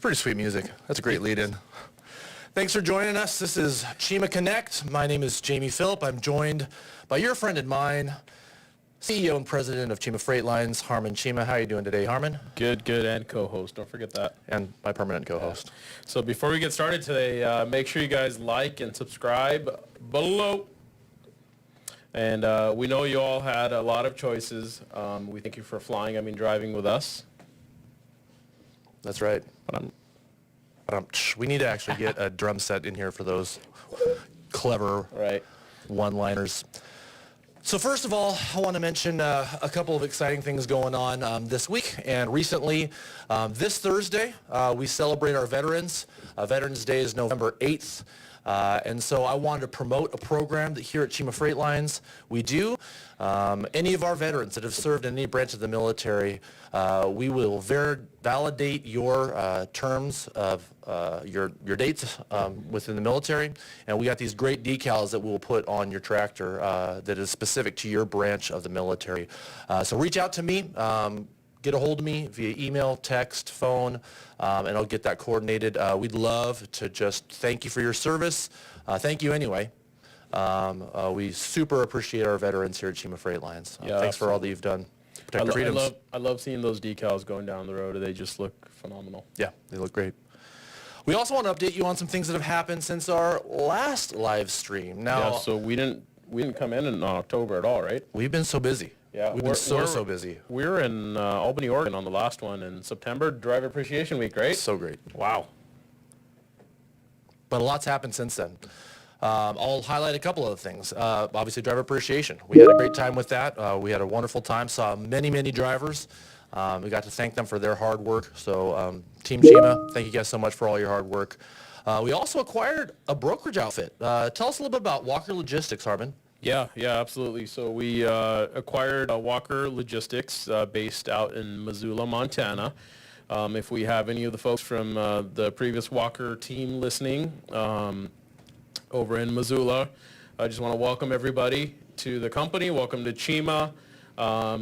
pretty sweet music. That's a great lead-in. Thanks for joining us. This is CHEEMA Connect. My name is Jamie Phillip. I'm joined by your friend and mine, CEO and President of CHEEMA Freight Lines, Harmon CHEEMA. How are you doing today, Harmon? Good, and co-host. Don't forget that. And my permanent co-host. So before we get started today, make sure you guys like and subscribe below. And we know you all had a lot of choices. We thank you for driving with us. That's right. We need to actually get a drum set in here for those clever one-liners. So first of all, I want to mention a couple of exciting things going on this week and recently. This Thursday, we celebrate our veterans. Veterans Day is November 8th. And so I wanted to promote a program that here at CHEEMA Freight Lines we do. Any of our veterans that have served in any branch of the military, we will validate your terms of your dates within the military, and we got these great decals that we'll put on your tractor that is specific to your branch of the military. So reach out to me. Get a hold of me via email, text, phone, and I'll get that coordinated. We'd love to just thank you for your service. Thank you anyway. We super appreciate our veterans here at CHEEMA Freight Lines. Thanks for all that you've done to protect our freedoms. I love seeing those decals going down the road. They just look phenomenal. Yeah, they look great. We also want to update you on some things that have happened since our last live stream. Now, so we didn't come in October at all, right? We've been so busy. Yeah, we've been so busy. We were in Albany, Oregon on the last one in September, Driver Appreciation Week, right? So great. Wow. But a lot's happened since then. I'll highlight a couple of things. Obviously, driver appreciation. We had a great time with that. We had a wonderful time, saw many drivers. We got to thank them for their hard work. So Team CHEEMA, thank you guys so much for all your hard work. We also acquired a brokerage outfit. Tell us a little bit about Walker Logistics, Harmon. Yeah, absolutely. So we acquired Walker Logistics based out in Missoula, Montana. If we have any of the folks from the previous Walker team listening over in Missoula, I just want to welcome everybody to the company. Welcome to CHEEMA.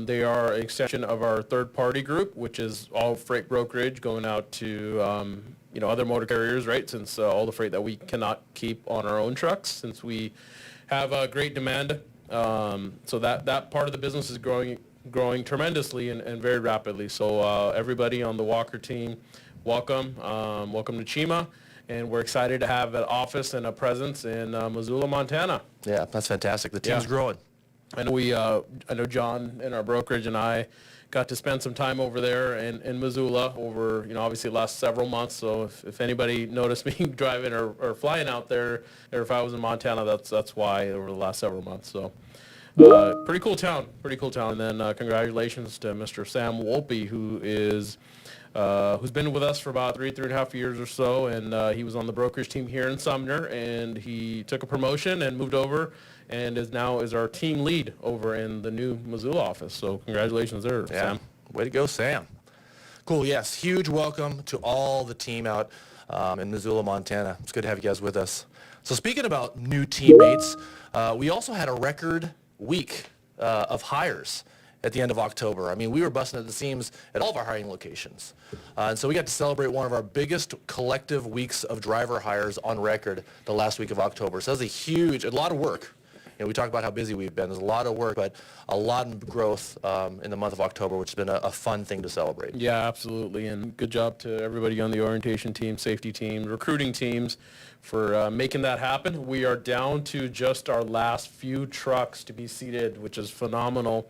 They are an extension of our third-party group, which is all freight brokerage going out to other motor carriers, right? Since all the freight that we cannot keep on our own trucks, since we have a great demand. So that part of the business is growing tremendously and very rapidly. So everybody on the Walker team, welcome to CHEEMA, and we're excited to have an office and a presence in Missoula, Montana. Yeah, that's fantastic. The team's growing. And I know John in our brokerage and I got to spend some time over there in Missoula over, obviously the last several months. So if anybody noticed me driving or flying out there, or if I was in Montana, that's why over the last several months. So pretty cool town. And then congratulations to Mr. Sam Wolpe, who's been with us for about three and a half years or so, and he was on the brokerage team here in Sumner, and he took a promotion and moved over, and is our team lead over in the new Missoula office. So congratulations there, Sam. Way to go, Sam. Cool, yes. Huge welcome to all the team out in Missoula, Montana. It's good to have you guys with us. So speaking about new teammates, we also had a record week of hires at the end of October. I mean, we were busting at the seams at all of our hiring locations. And so we got to celebrate one of our biggest collective weeks of driver hires on record the last week of October. So that was a lot of work. We talk about how busy we've been. There's a lot of work, but a lot of growth in the month of October, which has been a fun thing to celebrate. Yeah, absolutely. And good job to everybody on the orientation team, safety team, recruiting teams for making that happen. We are down to just our last few trucks to be seated, which is phenomenal.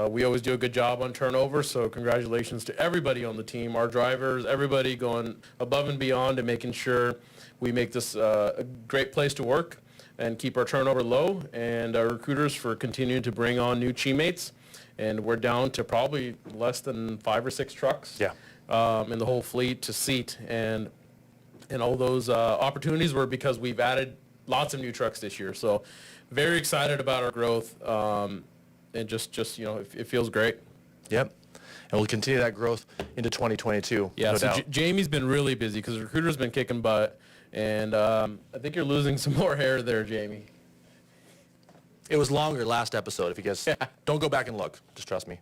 We always do a good job on turnover, so congratulations to everybody on the team, our drivers, everybody going above and beyond and making sure we make this a great place to work and keep our turnover low, and our recruiters for continuing to bring on new teammates. And we're down to probably less than 5 or 6 trucks in the whole fleet to seat. And all those opportunities were because we've added lots of new trucks this year. So very excited about our growth, and just it feels great. Yep. And we'll continue that growth into 2022. Yeah, no so doubt. Jamie's been really busy because the recruiter's been kicking butt. And I think you're losing some more hair there, Jamie. It was longer last episode. If you guys don't go back and look, just trust me.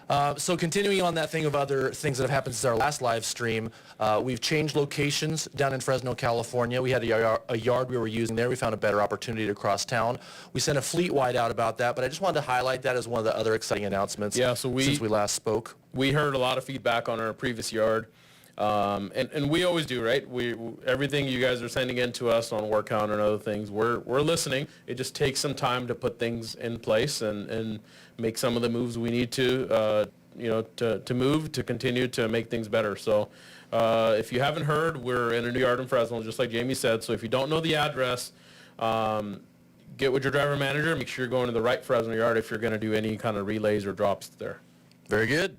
So continuing on that thing of other things that have happened since our last live stream, we've changed locations down in Fresno, California. We had a yard we were using there. We found a better opportunity to cross town. We sent a fleet-wide out about that, but I just wanted to highlight that as one of the other exciting announcements since we last spoke. We heard a lot of feedback on our previous yard. And we always do, right? Everything you guys are sending in to us on Workhound and other things, we're listening. It just takes some time to put things in place and make some of the moves we need to, to move to continue to make things better. So if you haven't heard, we're in a new yard in Fresno, just like Jamie said. So if you don't know the address, get with your driver manager. Make sure you're going to the right Fresno yard if you're going to do any kind of relays or drops there. Very good.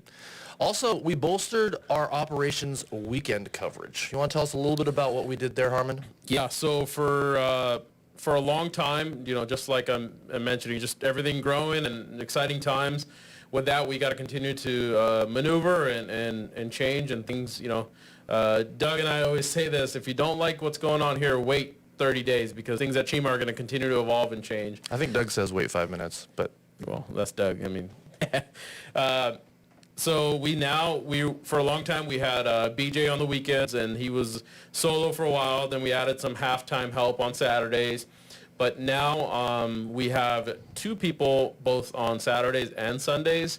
Also, we bolstered our operations weekend coverage. You want to tell us a little bit about what we did there, Harmon? Yeah, so for a long time, just like I'm mentioning, just everything growing and exciting times. With that, we got to continue to maneuver and change and things, Doug and I always say this, if you don't like what's going on here, wait 30 days because things at CHEEMA are going to continue to evolve and change. I think Doug says wait 5 minutes, but... Well, that's Doug. I mean... So we for a long time we had BJ on the weekends and he was solo for a while. Then we added some halftime help on Saturdays. But now we have 2 people both on Saturdays and Sundays,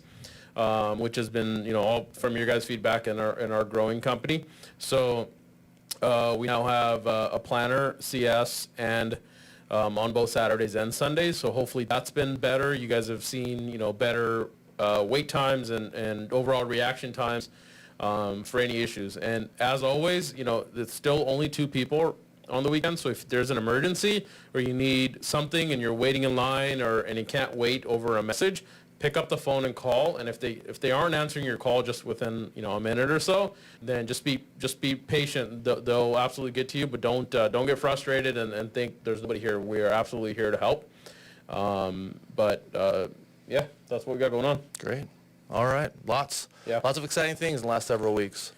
which has been, all from your guys' feedback in our growing company. So we now have a planner, CS, and on both Saturdays and Sundays. So hopefully that's been better. You guys have seen, better wait times and overall reaction times for any issues. And as always, it's still only 2 people on the weekend. So if there's an emergency or you need something and you're waiting in line and you can't wait over a message, pick up the phone and call. And if they aren't answering your call just within a minute or so, then just be patient. They'll absolutely get to you, but don't get frustrated and think there's nobody here. We are absolutely here to help. Yeah, that's what we got going on. Great. All right. Lots of exciting things in the last several weeks.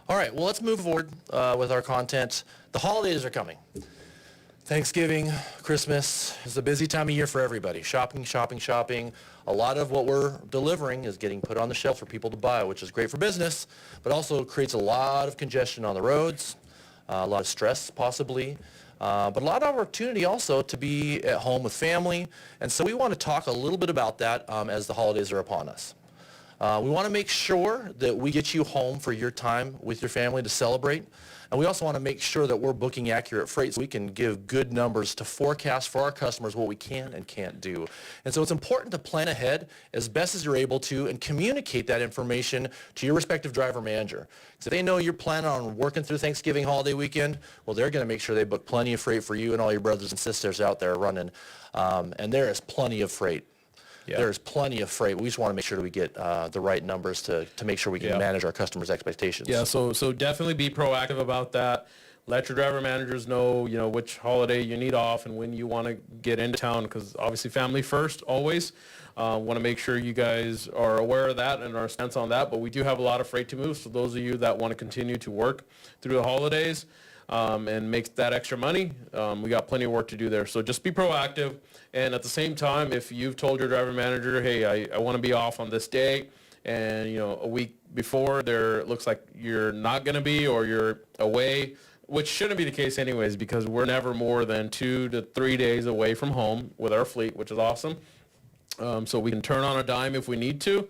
All right. Well, let's move forward with our content. The holidays are coming. Thanksgiving, Christmas is a busy time of year for everybody. Shopping, shopping, shopping. A lot of what we're delivering is getting put on the shelf for people to buy, which is great for business, but also creates a lot of congestion on the roads, a lot of stress possibly. But a lot of opportunity also to be at home with family. And so we want to talk a little bit about that as the holidays are upon us. We want to make sure that we get you home for your time with your family to celebrate. And we also want to make sure that we're booking accurate freight so we can give good numbers to forecast for our customers what we can and can't do. And so it's important to plan ahead as best as you're able to and communicate that information to your respective driver manager. So if they know you're planning on working through Thanksgiving holiday weekend, well, they're going to make sure they book plenty of freight for you and all your brothers and sisters out there running. And there is plenty of freight. Yeah. There's plenty of freight. We just want to make sure that we get the right numbers to make sure we can manage our customers' expectations. Yeah, so definitely be proactive about that. Let your driver managers know, which holiday you need off and when you want to get into town, because obviously family first, always. Want to make sure you guys are aware of that and our stance on that. But we do have a lot of freight to move, so those of you that want to continue to work through the holidays and make that extra money, we got plenty of work to do there. So just be proactive. And at the same time, if you've told your driver manager, hey, I want to be off on this day, and a week before there looks like you're not going to be or you're away, which shouldn't be the case anyways, because we're never more than 2 to 3 days away from home with our fleet, which is awesome. So we can turn on a dime if we need to.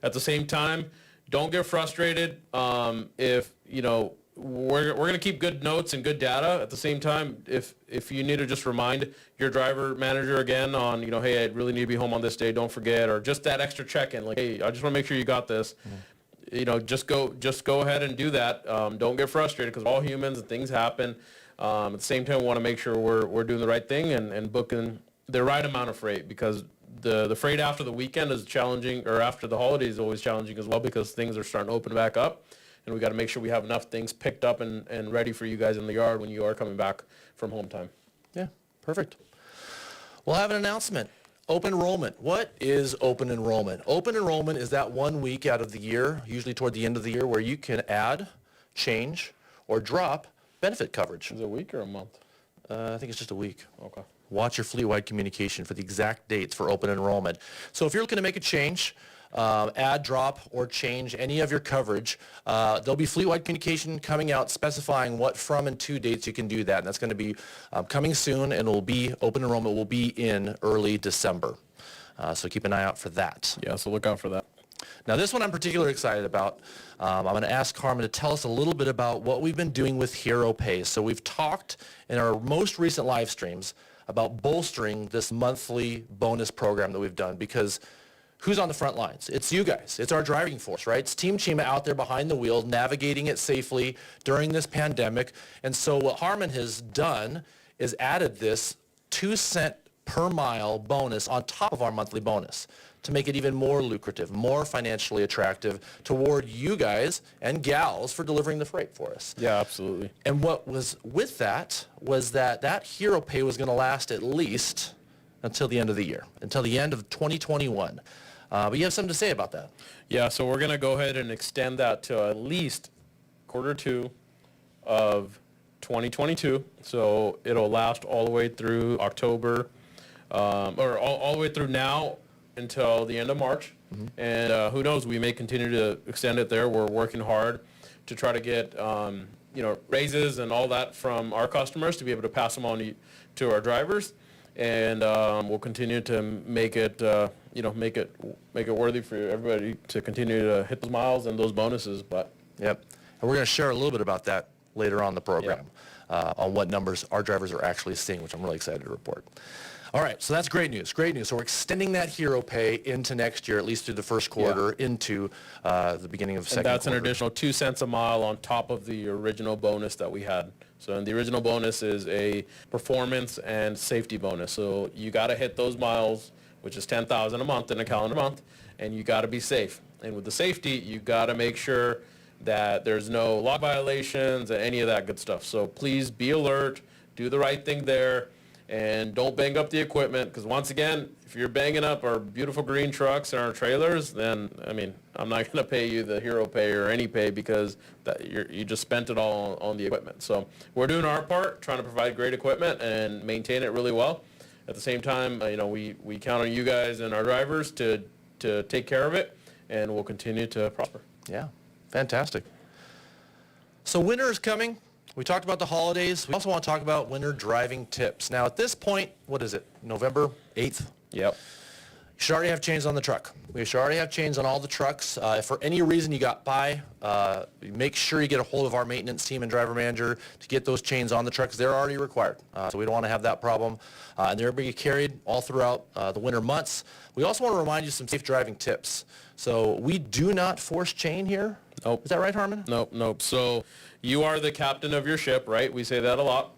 At the same time, don't get frustrated if we're going to keep good notes and good data. At the same time, if you need to just remind your driver manager again on, hey, I really need to be home on this day, don't forget, or just that extra check-in, like, hey, I just want to make sure you got this. Just go ahead and do that. Don't get frustrated because we're all humans and things happen. At the same time, we want to make sure we're doing the right thing and booking the right amount of freight, because the freight after the weekend is challenging, or after the holidays is always challenging as well, because things are starting to open back up. And we got to make sure we have enough things picked up and ready for you guys in the yard when you are coming back from home time. Yeah, perfect. We'll have an announcement. Open enrollment. What is open enrollment? Open enrollment is that 1 week out of the year, usually toward the end of the year, where you can add, change, or drop benefit coverage. Is it a week or a month? I think it's just a week. Okay. Watch your fleet-wide communication for the exact dates for open enrollment. So if you're looking to make a change, add, drop, or change any of your coverage, there'll be fleet-wide communication coming out specifying what from and to dates you can do that. And that's going to be coming soon, and open enrollment will be in early December. So keep an eye out for that. Yeah, so look out for that. Now this one I'm particularly excited about. I'm going to ask Carmen to tell us a little bit about what we've been doing with Hero Pay. So we've talked in our most recent live streams about bolstering this monthly bonus program that we've done, because who's on the front lines? It's you guys. It's our driving force, right? It's Team CHEEMA out there behind the wheel, navigating it safely during this pandemic. And so what Harmon has done is added this 2-cent per mile bonus on top of our monthly bonus to make it even more lucrative, more financially attractive toward you guys and gals for delivering the freight for us. Yeah, absolutely. And what was with that was that Hero Pay was going to last at least until the end of the year, until the end of 2021. But you have something to say about that. Yeah, so we're going to go ahead and extend that to at least Q2 of 2022. So it'll last all the way through October, or all the way through now until the end of March. And who knows, we may continue to extend it there. We're working hard to try to get raises and all that from our customers to be able to pass them on to our drivers. And we'll continue to make it make it worthy for everybody to continue to hit those miles and those bonuses. But Yep. And we're going to share a little bit about that later on in the program, on what numbers our drivers are actually seeing, which I'm really excited to report. All right, so that's great news, great news. So we're extending that Hero Pay into next year, at least through the first quarter, into the beginning of second quarter. And that's an additional 2 cents a mile on top of the original bonus that we had. So the original bonus is a performance and safety bonus. So you got to hit those miles, which is 10,000 a month in a calendar month, and you got to be safe. And with the safety, you got to make sure that there's no law violations and any of that good stuff. So please be alert, do the right thing there, and don't bang up the equipment, because once again, if you're banging up our beautiful green trucks and our trailers, then, I mean, I'm not going to pay you the Hero Pay or any pay, because you just spent it all on the equipment. So we're doing our part, trying to provide great equipment and maintain it really well. At the same time, we count on you guys and our drivers to take care of it, and we'll continue to prosper. Yeah, fantastic. So winter is coming. We talked about the holidays. We also want to talk about winter driving tips. Now, at this point, what is it, November 8th? Yep. You should already have chains on the truck. We should already have chains on all the trucks. If for any reason you got by, make sure you get a hold of our maintenance team and driver manager to get those chains on the trucks. They're already required, so we don't want to have that problem. And they're being carried all throughout the winter months. We also want to remind you some safe driving tips. So we do not force chain here. Nope. Is that right, Harmon? Nope. So you are the captain of your ship, right? We say that a lot.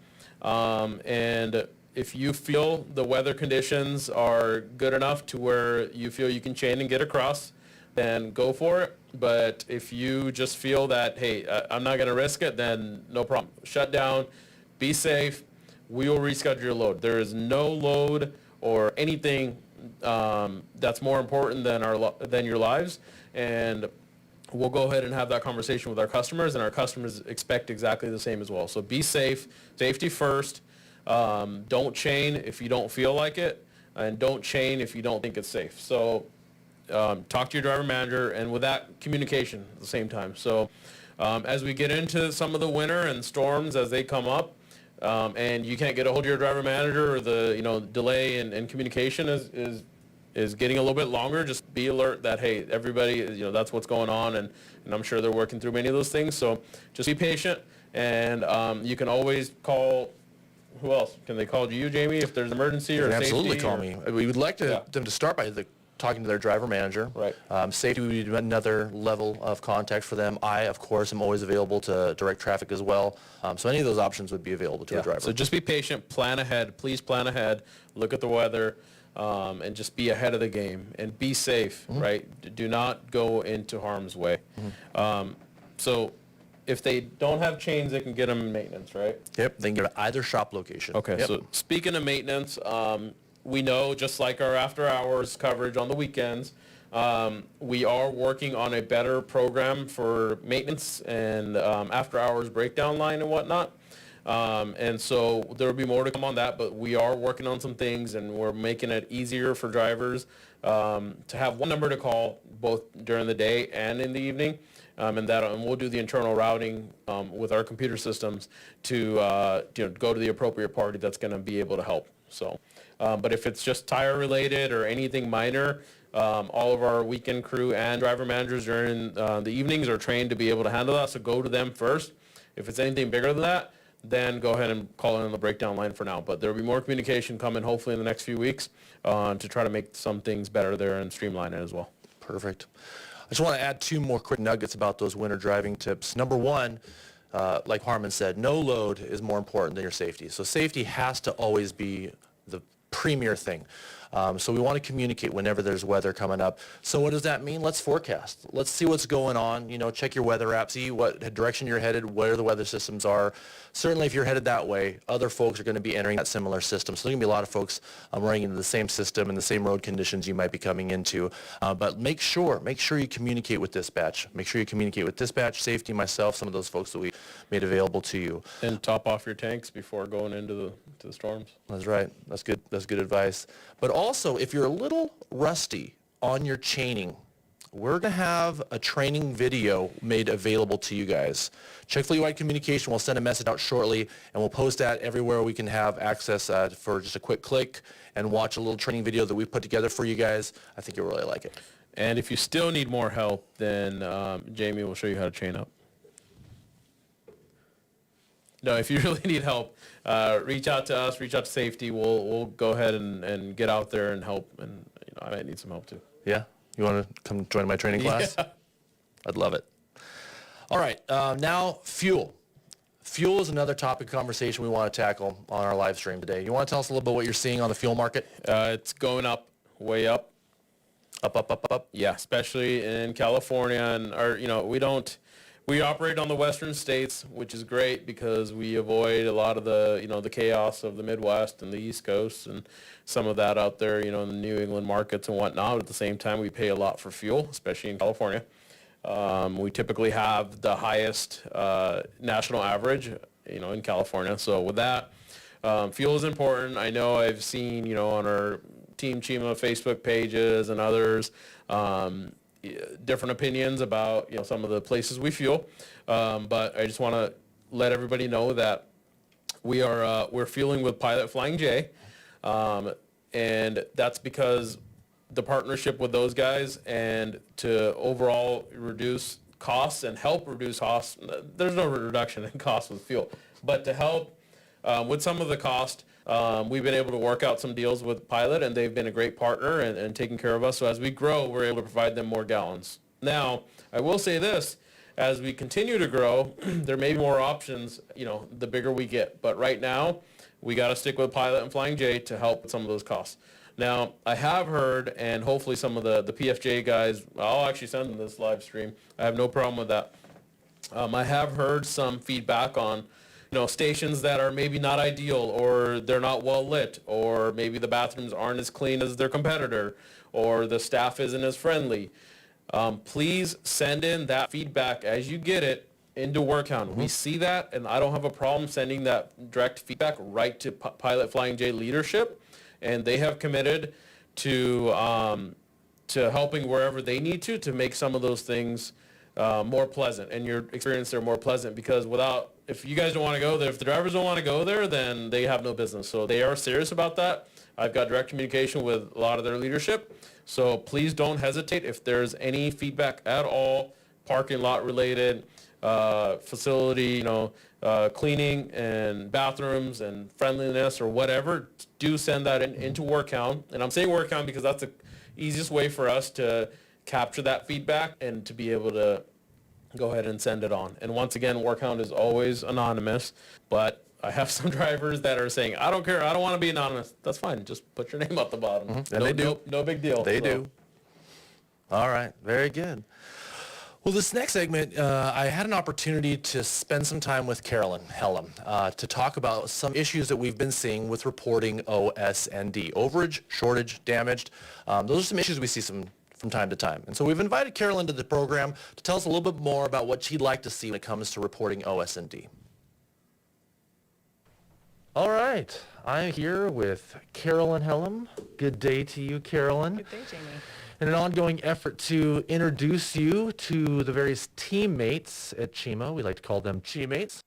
And if you feel the weather conditions are good enough to where you feel you can chain and get across, then go for it. But if you just feel that, hey, I'm not going to risk it, then no problem. Shut down, be safe. We will reschedule your load. There is no load or anything that's more important than your lives. And we'll go ahead and have that conversation with our customers, and our customers expect exactly the same as well. So be safe, safety first. Don't chain if you don't feel like it, and don't chain if you don't think it's safe. So talk to your driver manager, and with that, communication at the same time. So as we get into some of the winter and storms as they come up, and you can't get a hold of your driver manager, or the delay in communication is getting a little bit longer, just be alert that, hey, everybody, that's what's going on, and I'm sure they're working through many of those things. So just be patient, and you can always call. Who else? Can they call you, Jamie, if there's an emergency or safety? Absolutely call me. We would like them to start by talking to their driver manager. Right. Safety would be another level of contact for them. I, of course, am always available to direct traffic as well. So any of those options would be available to a driver. So just be patient, plan ahead. Please plan ahead. Look at the weather, and just be ahead of the game. And be safe, right? Do not go into harm's way. So if they don't have chains, they can get them in maintenance, right? Yep, they can get either shop location. Okay, Yep. So speaking of maintenance, we know, just like our after-hours coverage on the weekends, we are working on a better program for maintenance and after-hours breakdown line and whatnot. And so there will be more to come on that, but we are working on some things, and we're making it easier for drivers to have one number to call both during the day and in the evening. And we'll do the internal routing with our computer systems to go to the appropriate party that's going to be able to help. So, but if it's just tire related or anything minor, all of our weekend crew and driver managers during the evenings are trained to be able to handle that. So go to them first. If it's anything bigger than that, then go ahead and call in on the breakdown line for now. But there will be more communication coming hopefully in the next few weeks to try to make some things better there and streamline it as well. Perfect. I just want to add 2 more quick nuggets about those winter driving tips. Number 1, like Harmon said, no load is more important than your safety. So safety has to always be the premier thing. So we want to communicate whenever there's weather coming up. So what does that mean? Let's forecast. Let's see what's going on. Check your weather app, see what direction you're headed, where the weather systems are. Certainly if you're headed that way, other folks are going to be entering that similar system. So there's going to be a lot of folks running into the same system and the same road conditions you might be coming into. But make sure you communicate with dispatch. Make sure you communicate with dispatch, safety, myself, some of those folks that we made available to you. And top off your tanks before going into the storms. That's right. That's good. That's good advice. But also, if you're a little rusty on your chaining, we're going to have a training video made available to you guys. Check Fleetwide Communication. We'll send a message out shortly, and we'll post that everywhere we can have access for just a quick click and watch a little training video that we've put together for you guys. I think you'll really like it. And if you still need more help, then Jamie will show you how to chain up. No, if you really need help, reach out to us, reach out to safety. We'll go ahead and get out there and help. And I might need some help too. Yeah? You want to come join my training class? Yeah. I'd love it. All right, now fuel. Fuel is another topic of conversation we want to tackle on our live stream today. You want to tell us a little bit what you're seeing on the fuel market? It's going up, way up. Up. Yeah, especially in California. And we operate on the western states, which is great because we avoid a lot of the chaos of the Midwest and the East Coast and some of that out there, in the New England markets and whatnot. At the same time, we pay a lot for fuel, especially in California. We typically have the highest national average, in California. So with that, fuel is important. I know I've seen, on our Team CHEEMA Facebook pages and others, different opinions about some of the places we fuel, but I just want to let everybody know that we're fueling with Pilot Flying J, and that's because the partnership with those guys and to overall reduce costs and help reduce costs. There's no reduction in costs with fuel, but to help with some of the cost. We've been able to work out some deals with Pilot, and they've been a great partner and taking care of us. So as we grow, we're able to provide them more gallons. Now, I will say this, as we continue to grow, there may be more options, the bigger we get. But right now, we got to stick with Pilot and Flying J to help with some of those costs. Now, I have heard, and hopefully some of the PFJ guys, I'll actually send them this live stream. I have no problem with that. I have heard some feedback on stations that are maybe not ideal, or they're not well lit, or maybe the bathrooms aren't as clean as their competitor, or the staff isn't as friendly. Please send in that feedback as you get it into Workhound. Mm-hmm. We see that, and I don't have a problem sending that direct feedback right to Pilot Flying J leadership, and they have committed to helping wherever they need to make some of those things more pleasant, and your experience there more pleasant, because if you guys don't want to go there, if the drivers don't want to go there, then they have no business. So they are serious about that. I've got direct communication with a lot of their leadership. So please don't hesitate if there's any feedback at all, parking lot related, facility, cleaning and bathrooms and friendliness or whatever, do send that into Workhound. And I'm saying Workhound because that's the easiest way for us to capture that feedback and to be able to go ahead and send it on. And once again, Workhound is always anonymous, but I have some drivers that are saying, I don't care, I don't want to be anonymous. That's fine, just put your name at the bottom. Mm-hmm. And they do. No big deal. They do. All right, very good. Well, this next segment, I had an opportunity to spend some time with Carolyn Hellam to talk about some issues that we've been seeing with reporting OS&D, overage, shortage, damaged. Those are some issues we see from time to time. And so we've invited Carolyn to the program to tell us a little bit more about what she'd like to see when it comes to reporting OS&D. All right, I'm here with Carolyn Hellum. Good day to you, Carolyn. Good day, Jamie. In an ongoing effort to introduce you to the various teammates at CHEEMA, we like to call them Cheemates.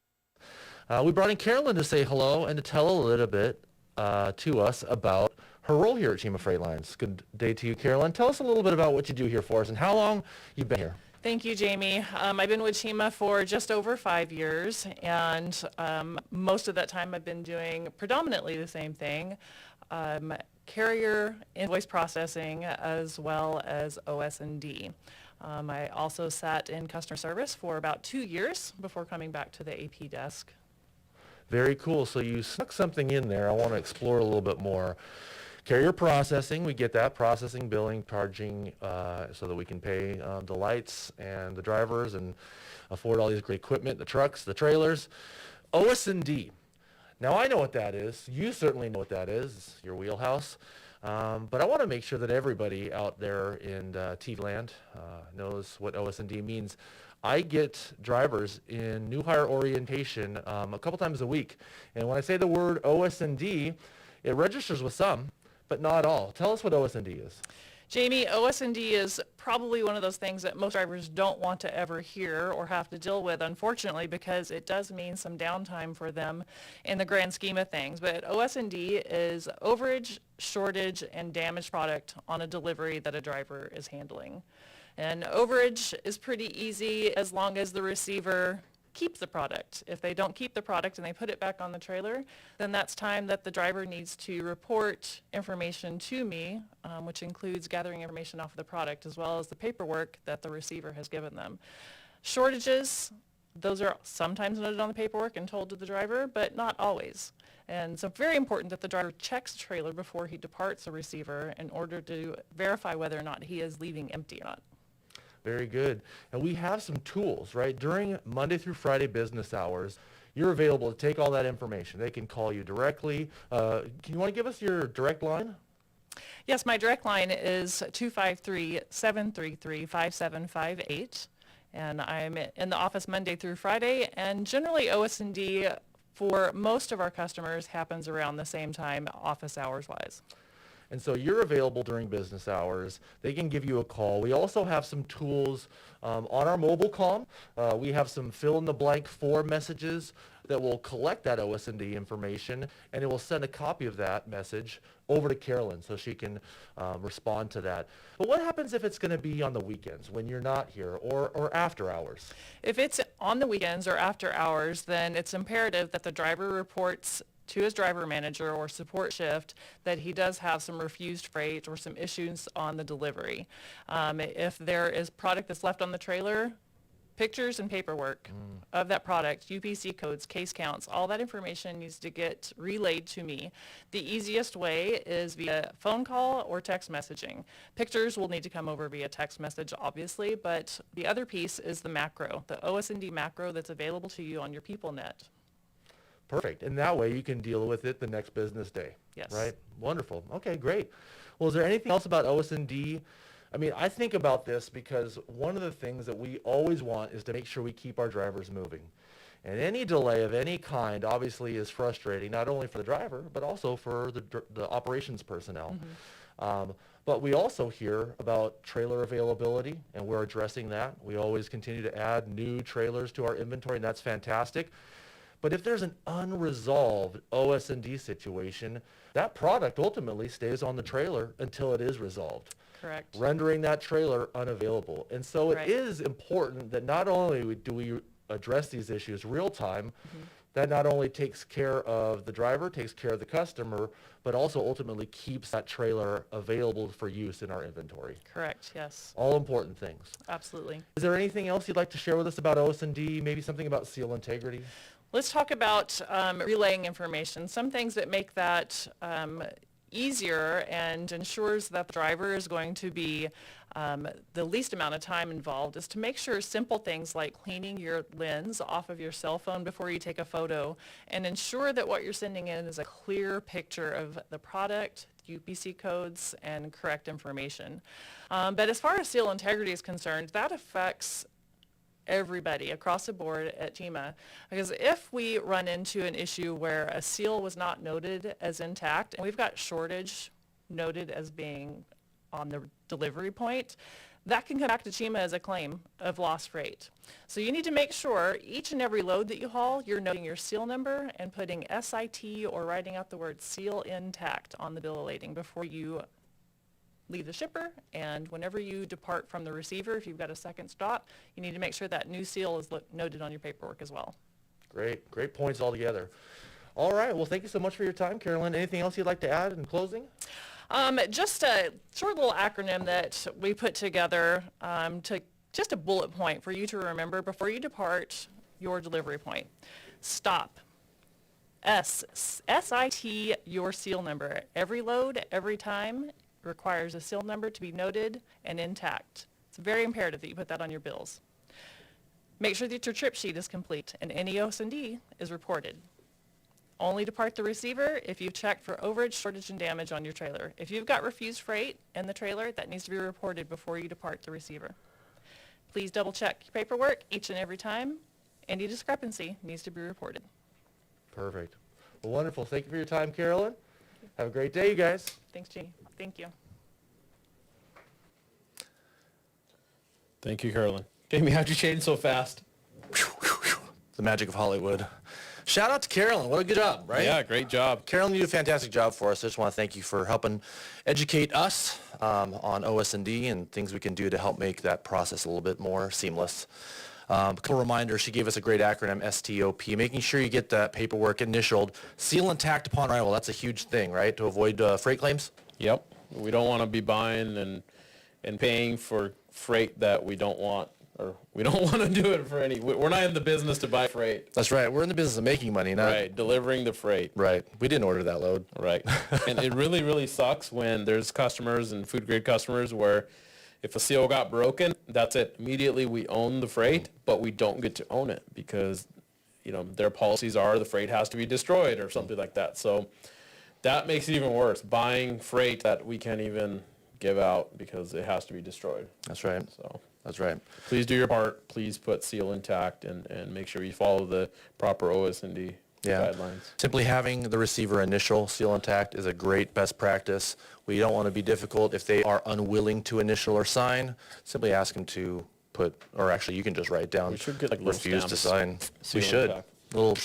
We brought in Carolyn to say hello and to tell a little bit to us about her role here at CHEEMA Freight Lines. Good day to you, Carolyn. Tell us a little bit about what you do here for us and how long you've been here. Thank you, Jamie. I've been with CHEEMA for just over 5 years, and most of that time I've been doing predominantly the same thing, carrier invoice processing as well as OS&D. I also sat in customer service for about 2 years before coming back to the AP desk. Very cool. So you snuck something in there I want to explore a little bit more. Carrier processing, we get that, processing, billing, charging, so that we can pay the lights and the drivers and afford all these great equipment, the trucks, the trailers. OS&D. Now I know what that is. You certainly know what that is. It's your wheelhouse. But I want to make sure that everybody out there in TV land knows what OS&D means. I get drivers in new hire orientation a couple times a week. And when I say the word OS&D, it registers with some, but not all. Tell us what OS&D is. Jamie, OS&D is probably one of those things that most drivers don't want to ever hear or have to deal with, unfortunately, because it does mean some downtime for them in the grand scheme of things. But OS&D is overage, shortage, and damaged product on a delivery that a driver is handling. And overage is pretty easy as long as the receiver keep the product. If they don't keep the product and they put it back on the trailer, then that's time that the driver needs to report information to me, which includes gathering information off of the product as well as the paperwork that the receiver has given them. Shortages, those are sometimes noted on the paperwork and told to the driver, but not always. And so very important that the driver checks the trailer before he departs the receiver in order to verify whether or not he is leaving empty or not. Very good. And we have some tools, right? During Monday through Friday business hours, you're available to take all that information. They can call you directly. Can you want to give us your direct line? Yes, my direct line is 253-733-5758. And I'm in the office Monday through Friday. And generally OS&D for most of our customers happens around the same time, office hours wise. And so you're available during business hours. They can give you a call. We also have some tools on our mobile comm. We have some fill-in-the-blank form messages that will collect that OS&D information, and it will send a copy of that message over to Carolyn so she can respond to that. But what happens if it's going to be on the weekends when you're not here or after hours? If it's on the weekends or after hours, then it's imperative that the driver reports to his driver manager or support shift that he does have some refused freight or some issues on the delivery. If there is product that's left on the trailer, pictures and paperwork of that product, UPC codes, case counts, all that information needs to get relayed to me. The easiest way is via phone call or text messaging. Pictures will need to come over via text message, obviously, but the other piece is the macro, the OS&D macro that's available to you on your PeopleNet. Perfect. And that way you can deal with it the next business day. Yes. Right? Wonderful. Okay, great. Well, is there anything else about OS&D? I mean, I think about this because one of the things that we always want is to make sure we keep our drivers moving. And any delay of any kind obviously is frustrating, not only for the driver, but also for the operations personnel. But we also hear about trailer availability, and we're addressing that. We always continue to add new trailers to our inventory, and that's fantastic. But if there's an unresolved OS&D situation, that product ultimately stays on the trailer until it is resolved. Correct. Rendering that trailer unavailable. And so it is important that not only do we address these issues real time, that not only takes care of the driver, takes care of the customer, but also ultimately keeps that trailer available for use in our inventory. Correct, yes. All important things. Absolutely. Is there anything else you'd like to share with us about OS&D, maybe something about seal integrity? Let's talk about relaying information. Some things that make that easier and ensures that the driver is going to be the least amount of time involved is to make sure simple things like cleaning your lens off of your cell phone before you take a photo and ensure that what you're sending in is a clear picture of the product, UPC codes, and correct information. But as far as seal integrity is concerned, that affects everybody across the board at CHEEMA, because if we run into an issue where a seal was not noted as intact, and we've got shortage noted as being on the delivery point, that can come back to CHEEMA as a claim of lost freight. So you need to make sure each and every load that you haul, you're noting your seal number and putting SIT or writing out the word seal intact on the bill of lading before you leave the shipper, and whenever you depart from the receiver, if you've got a second stop, you need to make sure that new seal is noted on your paperwork as well. Great points altogether. All right, well, thank you so much for your time, Carolyn. Anything else you'd like to add in closing? Just a short little acronym that we put together to just a bullet point for you to remember before you depart your delivery point. STOP. SIT your seal number. Every load, every time requires a seal number to be noted and intact. It's very imperative that you put that on your bills. Make sure that your trip sheet is complete and any OS&D is reported. Only depart the receiver if you've checked for overage, shortage, and damage on your trailer. If you've got refused freight in the trailer, that needs to be reported before you depart the receiver. Please double check your paperwork each and every time. Any discrepancy needs to be reported. Perfect. Well, wonderful. Thank you for your time, Carolyn. Have a great day, you guys. Thanks, Jeannie. Thank you. Thank you, Carolyn. Jamie, how'd you change so fast? The magic of Hollywood. Shout out to Carolyn. What a good job, right? Yeah, great job. Carolyn, you did a fantastic job for us. I just want to thank you for helping educate us on OS&D and things we can do to help make that process a little bit more seamless. A couple reminders, she gave us a great acronym, STOP, making sure you get that paperwork initialed. Seal intact upon arrival, that's a huge thing, right, to avoid freight claims? Yep. We don't want to be buying and paying for freight that we don't want, or we don't want to do it for any. We're not in the business to buy freight. That's right. We're in the business of making money, not... Right, delivering the freight. Right. We didn't order that load. Right. And it really, really sucks when there's customers and food grade customers where if a seal got broken, that's it. Immediately we own the freight, but we don't get to own it because, you know, their policies are the freight has to be destroyed or something like that. So that makes it even worse, buying freight that we can't even give out because it has to be destroyed. That's right. So That's right. please do your part. Please put seal intact and make sure you follow the proper OS&D guidelines. Simply having the receiver initial seal intact is a great best practice. We don't want to be difficult. If they are unwilling to initial or sign, simply ask them to put, or actually you can just write down, We should get like little refuse to stamps. sign. We Seal should. intact. Little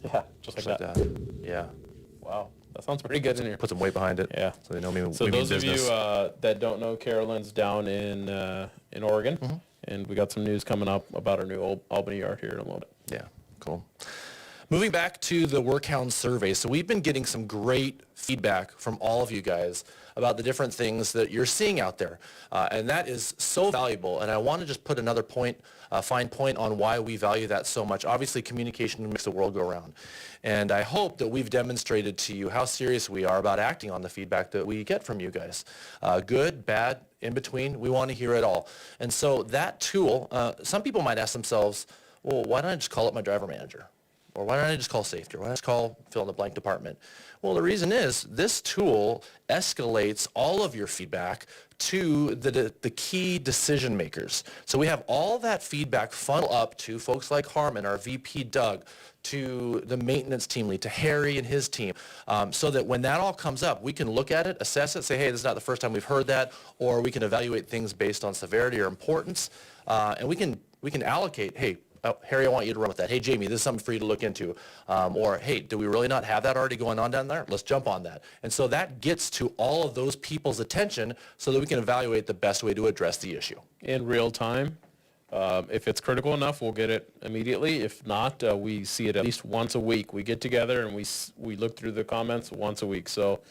Yeah, just like that. Yeah. Wow, that sounds pretty good in here. Put some weight behind it. Yeah. So they know me. So we mean those of you business. that don't know, Carolyn's down in Oregon, and we got some news coming up about our new Albany yard here in a little bit. Yeah, cool. Moving back to the Workhound Survey. So we've been getting some great feedback from all of you guys about the different things that you're seeing out there. And that is so valuable. And I want to just put another point, fine point on why we value that so much. Obviously, communication makes the world go round. And I hope that we've demonstrated to you how serious we are about acting on the feedback that we get from you guys. Good, bad, in between, we want to hear it all. And so that tool, some people might ask themselves, well, why don't I just call up my driver manager? Or why don't I just call safety? Or why don't I just call fill in the blank department? Well, the reason is this tool escalates all of your feedback to the key decision makers. So we have all that feedback funnel up to folks like Harmon, our VP Doug, to the maintenance team lead, to Harry and his team, so that when that all comes up, we can look at it, assess it, say, hey, this is not the first time we've heard that, or we can evaluate things based on severity or importance, and we can allocate, hey, Harry, I want you to run with that. Hey, Jamie, this is something for you to look into. Or, hey, do we really not have that already going on down there? Let's jump on that. And so that gets to all of those people's attention so that we can evaluate the best way to address the issue. In real time. If it's critical enough, we'll get it immediately. If not, we see it at least once a week. We get together and we look through the comments once a week. So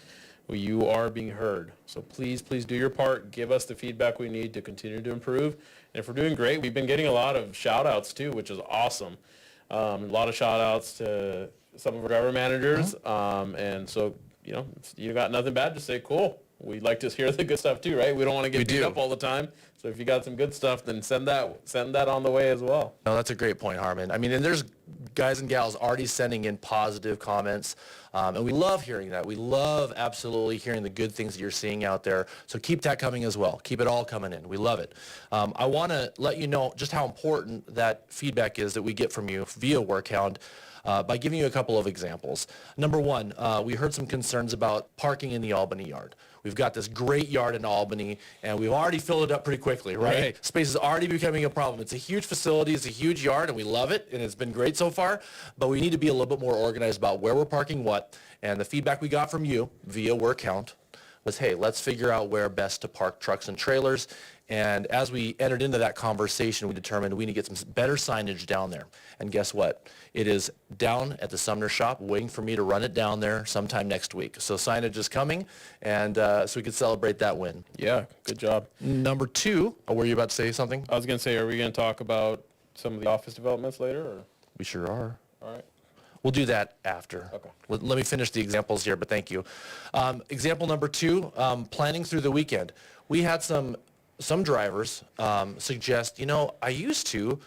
you are being heard. So please do your part. Give us the feedback we need to continue to improve. And if we're doing great, we've been getting a lot of shout outs too, which is awesome. A lot of shout outs to some of our driver managers. And so, you know, if you got nothing bad to say, cool. We'd like to hear the good stuff too, right? We don't want to get beat up all the time. So if you got some good stuff, then send that on the way as well. No, that's a great point, Harmon. I mean, and there's guys and gals already sending in positive comments, and we love hearing that. We love absolutely hearing the good things that you're seeing out there. So keep that coming as well. Keep it all coming in. We love it. I want to let you know just how important that feedback is that we get from you via Workhound. By giving you a couple of examples. Number one, we heard some concerns about parking in the Albany yard. We've got this great yard in Albany, and we've already filled it up pretty quickly, right? Space is already becoming a problem. It's a huge facility, it's a huge yard, and we love it, and it's been great so far, but we need to be a little bit more organized about where we're parking what, and the feedback we got from you via Workhound was, hey, let's figure out where best to park trucks and trailers. And as we entered into that conversation, we determined we need to get some better signage down there. And guess what? It is down at the Sumner shop, waiting for me to run it down there sometime next week. So signage is coming, and so we could celebrate that win. Yeah, good job. Number two, were you about to say something? I was going to say, are we going to talk about some of the office developments later? Or? We sure are. All right. We'll do that after. Okay. Let me finish the examples here, but thank you. Example number two, planning through the weekend. We had some drivers suggest, I used to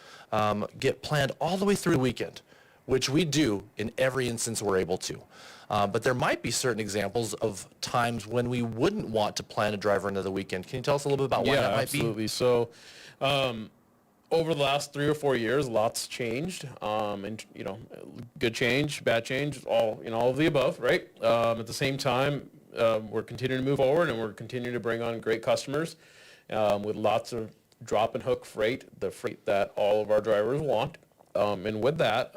get planned all the way through the weekend, which we do in every instance we're able to. But there might be certain examples of times when we wouldn't want to plan a driver into the weekend. Can you tell us a little bit about why that might be? Yeah, absolutely. So over the last 3 or 4 years, lots changed, and good change, bad change, all of the above, right? At the same time, we're continuing to move forward, and we're continuing to bring on great customers with lots of drop and hook freight, the freight that all of our drivers want, and with that,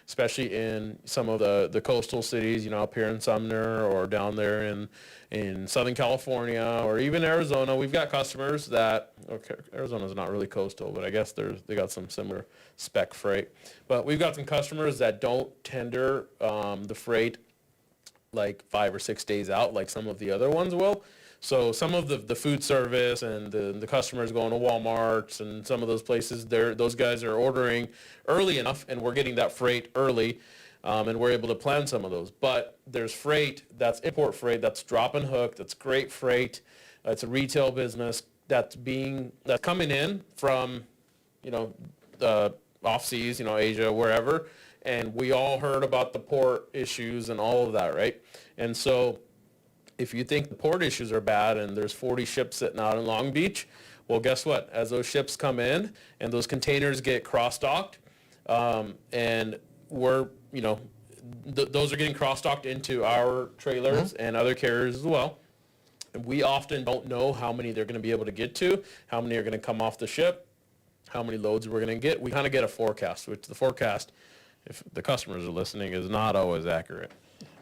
especially in some of the coastal cities, up here in Sumner or down there in Southern California or even Arizona, we've got customers that, okay, Arizona's not really coastal, but I guess they got some similar spec freight. But we've got some customers that don't tender the freight like 5 or 6 days out like some of the other ones will. So some of the food service and the customers going to Walmarts and some of those places, those guys are ordering early enough, and we're getting that freight early, and we're able to plan some of those. But there's freight that's import freight, that's drop and hook, that's great freight. It's a retail business that's coming in from, off seas, Asia, wherever. And we all heard about the port issues and all of that, right? And so if you think the port issues are bad and there's 40 ships sitting out in Long Beach, well, guess what? As those ships come in and those containers get cross-docked, and we're, those are getting cross-docked into our trailers and other carriers as well. And we often don't know how many they're going to be able to get to, how many are going to come off the ship, how many loads we're going to get. We kind of get a forecast, which the forecast, if the customers are listening, is not always accurate.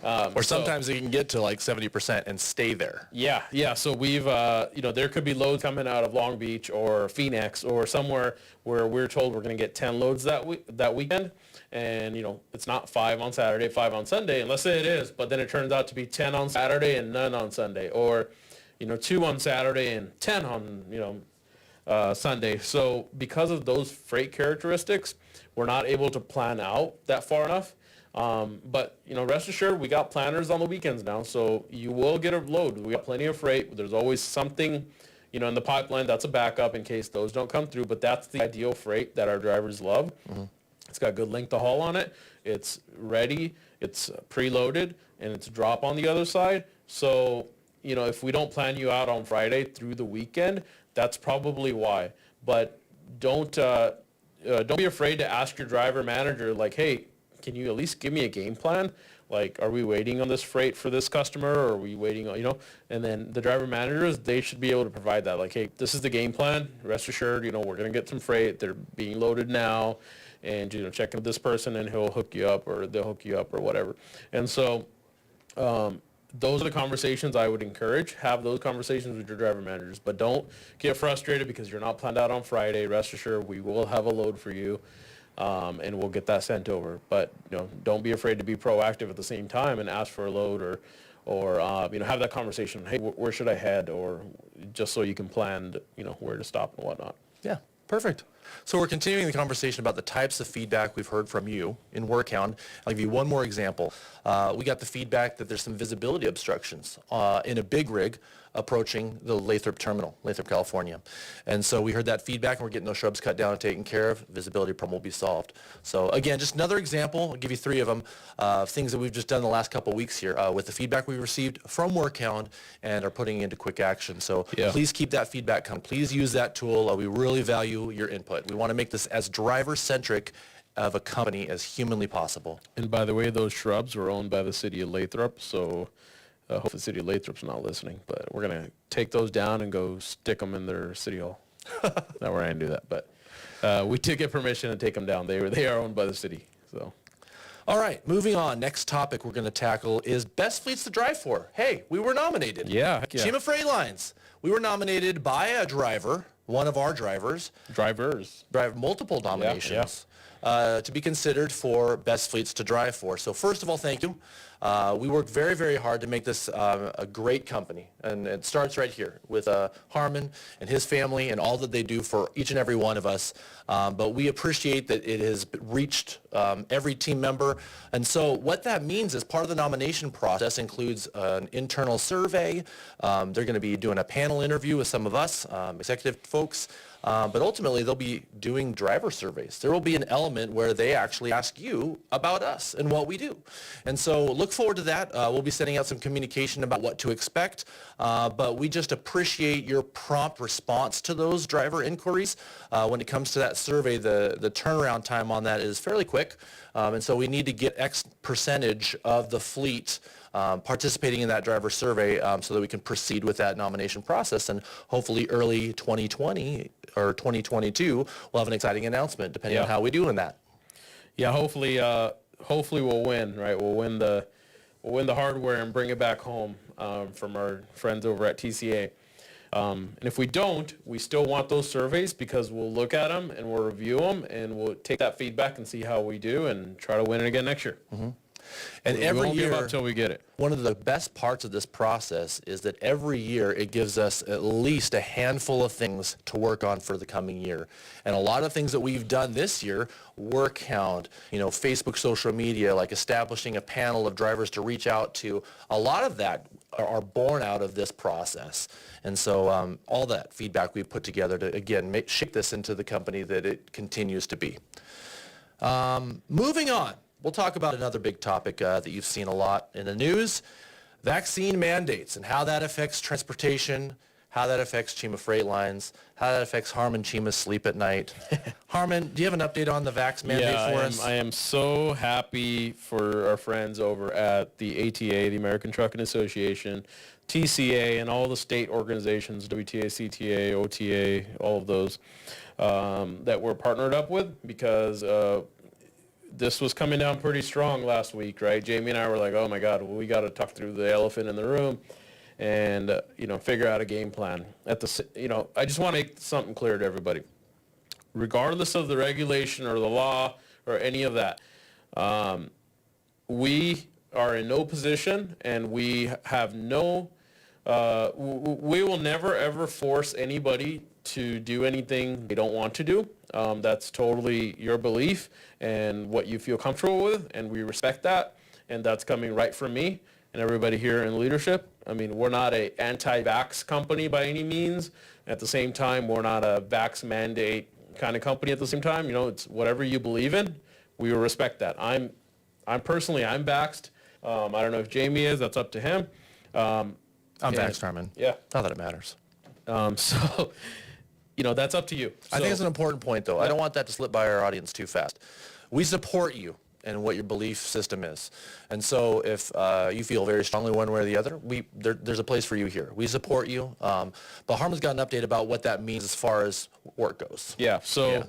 Or sometimes they can get to like 70% and stay there. Yeah. So we've, there could be loads coming out of Long Beach or Phoenix or somewhere where we're told we're going to get 10 loads that weekend. And, it's not 5 on Saturday, 5 on Sunday, and let's say it is, but then it turns out to be 10 on Saturday and none on Sunday. Or, 2 on Saturday and 10 on, Sunday. So because of those freight characteristics, we're not able to plan out that far enough. But, rest assured, we got planners on the weekends now, so you will get a load. We got plenty of freight. There's always something, in the pipeline that's a backup in case those don't come through, but that's the ideal freight that our drivers love. Mm-hmm. It's got good length of haul on it. It's ready. It's preloaded, and it's drop on the other side. So, if we don't plan you out on Friday through the weekend, that's probably why. But don't be afraid to ask your driver manager, like, hey, can you at least give me a game plan? Like, are we waiting on this freight for this customer, or are we waiting on, and then the driver managers, they should be able to provide that. Like, hey, this is the game plan. Rest assured, we're going to get some freight. They're being loaded now, and, check with this person, and he'll hook you up, or they'll hook you up, or whatever. And so those are the conversations I would encourage. Have those conversations with your driver managers, but don't get frustrated because you're not planned out on Friday. Rest assured, we will have a load for you. And we'll get that sent over. But don't be afraid to be proactive at the same time and ask for a load, or have that conversation. Hey, where should I head? Or just so you can plan, where to stop and whatnot. Yeah, perfect. So we're continuing the conversation about the types of feedback we've heard from you in Workhound. I'll give you one more example. We got the feedback that there's some visibility obstructions in a big rig approaching the Lathrop terminal, Lathrop, California. And so we heard that feedback, and we're getting those shrubs cut down and taken care of. Visibility problem will be solved. So again, just another example. I'll give you 3 of them, things that we've just done the last couple of weeks here with the feedback we received from Workhound and are putting into quick action. So please keep that feedback coming. Please use that tool. We really value your input. We want to make this as driver-centric of a company as humanly possible. And by the way, those shrubs were owned by the city of Lathrop, so hopefully the city of Lathrop's not listening, but we're going to take those down and go stick them in their city hall. Not we're going to do that, but we did get permission to take them down. They are owned by the city. So. All right, moving on. Next topic we're going to tackle is best fleets to drive for. Hey, we were nominated. Yeah. CHEEMA Freight Lines. We were nominated by a driver, one of our drivers. Drive multiple nominations. To be considered for best fleets to drive for. So first of all, thank you. We worked very, very hard to make this a great company. And it starts right here with Harmon and his family and all that they do for each and every one of us. But we appreciate that it has reached every team member. And so what that means is part of the nomination process includes an internal survey. They're going to be doing a panel interview with some of us, executive folks. But ultimately, they'll be doing driver surveys. There will be an element where they actually ask you about us and what we do. And so look forward to that. We'll be sending out some communication about what to expect. But we just appreciate your prompt response to those driver inquiries. When it comes to that survey, the turnaround time on that is fairly quick. And so we need to get X percentage of the fleet participating in that driver survey so that we can proceed with that nomination process. And hopefully early 2020 or 2022, we'll have an exciting announcement depending on how we do in that. Yeah, hopefully we'll win, right? We'll win the hardware and bring it back home from our friends over at TCA. And if we don't, we still want those surveys because we'll look at them and we'll review them and we'll take that feedback and see how we do and try to win it again next year. Mm-hmm. And every we won't year, give up until we get it. One of the best parts of this process is that every year it gives us at least a handful of things to work on for the coming year. And a lot of things that we've done this year, Workhound, Facebook, social media, like establishing a panel of drivers to reach out to, a lot of that are born out of this process. And so all that feedback we've put together to, again, shape this into the company that it continues to be. Moving on. We'll talk about another big topic that you've seen a lot in the news, vaccine mandates and how that affects transportation, how that affects CHEEMA Freight Lines, how that affects Harmon CHEEMA's sleep at night. Harmon, do you have an update on the vax mandate for us? I am so happy for our friends over at the ATA, the American Trucking Association, TCA, and all the state organizations, WTA, CTA, OTA, all of those, that we're partnered up with because this was coming down pretty strong last week, right? Jamie and I were like, oh my God, well, we got to talk through the elephant in the room and, figure out a game plan. I just want to make something clear to everybody. Regardless of the regulation or the law or any of that, we are in no position and we have we will never ever force anybody to do anything they don't want to do. That's totally your belief and what you feel comfortable with, and we respect that, and that's coming right from me and everybody here in leadership. I mean, we're not an anti-vax company by any means. At the same time, we're not a vax mandate kind of company at the same time. It's whatever you believe in, we will respect that. I'm personally vaxxed. I don't know if Jamie is, that's up to him. I'm vaxxed, Harmon. Yeah. Not that it matters. So, that's up to you. I think it's an important point, though. I don't want that to slip by our audience too fast. We support you and what your belief system is. And so if you feel very strongly one way or the other, there's a place for you here. We support you. But Harmon's got an update about what that means as far as work goes. Yeah. So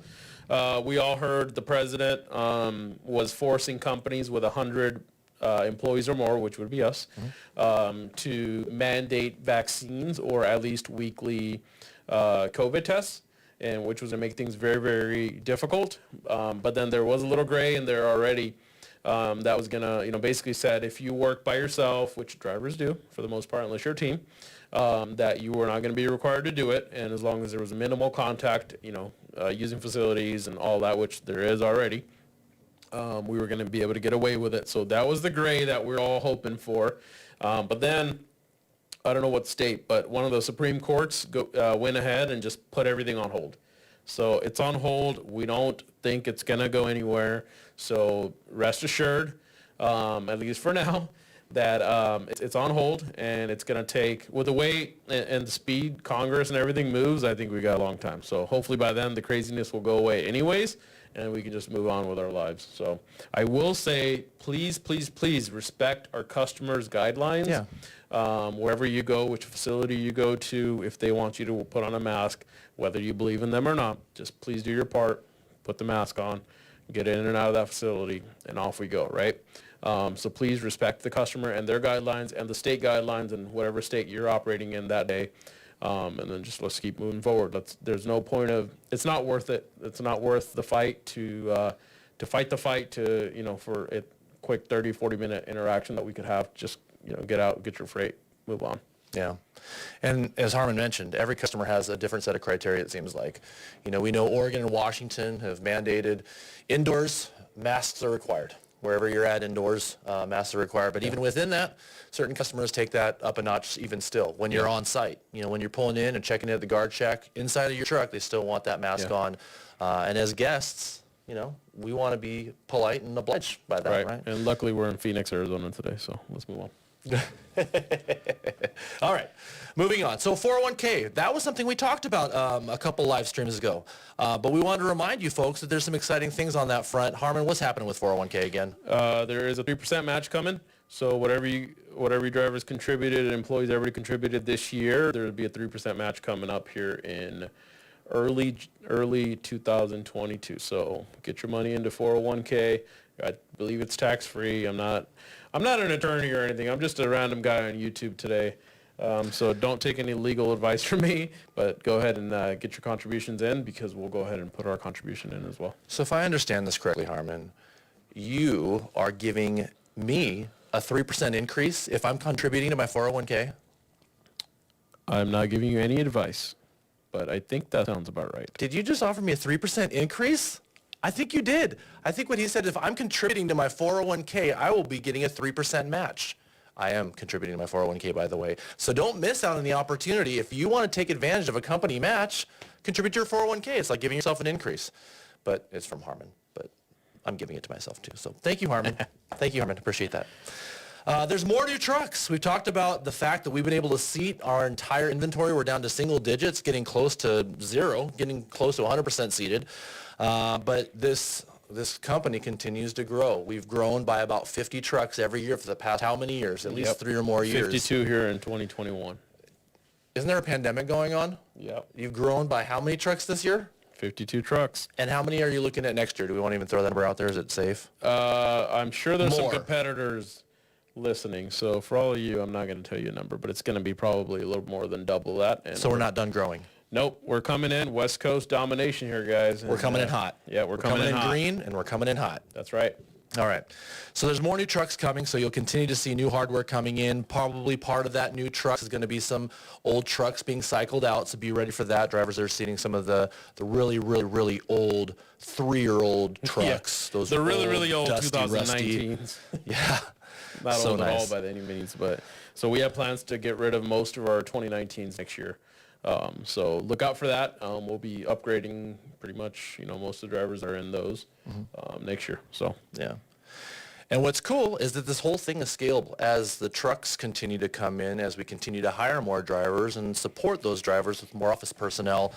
we all heard the president was forcing companies with 100 employees or more, which would be us, to mandate vaccines or at least weekly COVID tests, and which was going to make things very, very difficult. But then there was a little gray in there already that was going to, basically said if you work by yourself, which drivers do for the most part, unless you're a team, that you were not going to be required to do it. And as long as there was minimal contact, using facilities and all that, which there is already, we were going to be able to get away with it. So that was the gray that we're all hoping for. But then, I don't know what state, but one of the Supreme Courts went ahead and just put everything on hold. So it's on hold. We don't think it's going to go anywhere. So rest assured, at least for now, that it's on hold, and it's going to take, with the way and the speed Congress and everything moves, I think we got a long time. So hopefully by then the craziness will go away anyways, and we can just move on with our lives. So I will say, please, please, please respect our customers' guidelines. Yeah. Wherever you go, which facility you go to, if they want you to put on a mask, whether you believe in them or not, just please do your part, put the mask on, get in and out of that facility, and off we go, right? So please respect the customer and their guidelines and the state guidelines and whatever state you're operating in that day. And then just let's keep moving forward. There's no point of, it's not worth it. It's not worth the fight to fight the fight for a quick 30, 40-minute interaction that we could have. Just, get out, get your freight, move on. Yeah. And as Harmon mentioned, every customer has a different set of criteria, it seems like. We know Oregon and Washington have mandated indoors, masks are required. Wherever you're at indoors, masks are required. But even within that, certain customers take that up a notch even still. When you're on site, when you're pulling in and checking in at the guard check, inside of your truck, they still want that mask on. And as guests, we want to be polite and obliged by that, right? And luckily we're in Phoenix, Arizona today, so let's move on. All right, moving on. So 401k, that was something we talked about a couple live streams ago. But we wanted to remind you folks that there's some exciting things on that front. Harmon, what's happening with 401k again? There is a 3% match coming. So whatever you drivers contributed and employees everybody contributed this year, there will be a 3% match coming up here in early 2022. So get your money into 401k. I believe it's tax-free. I'm not an attorney or anything. I'm just a random guy on YouTube today. So don't take any legal advice from me, but go ahead and get your contributions in, because we'll go ahead and put our contribution in as well. So if I understand this correctly, Harmon, you are giving me a 3% increase if I'm contributing to my 401k? I'm not giving you any advice, but I think that sounds about right. Did you just offer me a 3% increase? I think you did. I think what he said, if I'm contributing to my 401k, I will be getting a 3% match. I am contributing to my 401k, by the way. So don't miss out on the opportunity. If you want to take advantage of a company match, contribute to your 401k. It's like giving yourself an increase. But it's from Harmon. But I'm giving it to myself, too. So thank you, Harmon. Thank you, Harmon. Appreciate that. There's more new trucks. We've talked about the fact that we've been able to seat our entire inventory. We're down to single digits, getting close to zero, getting close to 100% seated. But this company continues to grow. We've grown by about 50 trucks every year for the past how many years? At least 3 or more years. 52 here in 2021. Isn't there a pandemic going on? Yep. You've grown by how many trucks this year? 52 trucks. And how many are you looking at next year? Do we want to even throw that number out there? Is it safe? I'm sure there's More. some competitors listening. So for all of you, I'm not going to tell you a number, but it's going to be probably a little more than double that. And So we're not done growing. Nope, we're coming in West Coast domination here, guys. We're coming in hot. Yeah, we're coming in hot. green, and we're coming in hot. That's right. All right. So there's more new trucks coming, so you'll continue to see new hardware coming in. Probably part of that new truck is going to be some old trucks being cycled out, so be ready for that. Drivers are seeing some of the really, really, really old 3-year-old trucks. Yeah. Those the really, really old dusty, 2019s. Yeah. Not So old at nice. all by any means, but so we have plans to get rid of most of our 2019s next year. So look out for that. We'll be upgrading pretty much, most of the drivers are in those next year. So Yeah. And what's cool is that this whole thing is scalable. As the trucks continue to come in, as we continue to hire more drivers and support those drivers with more office personnel,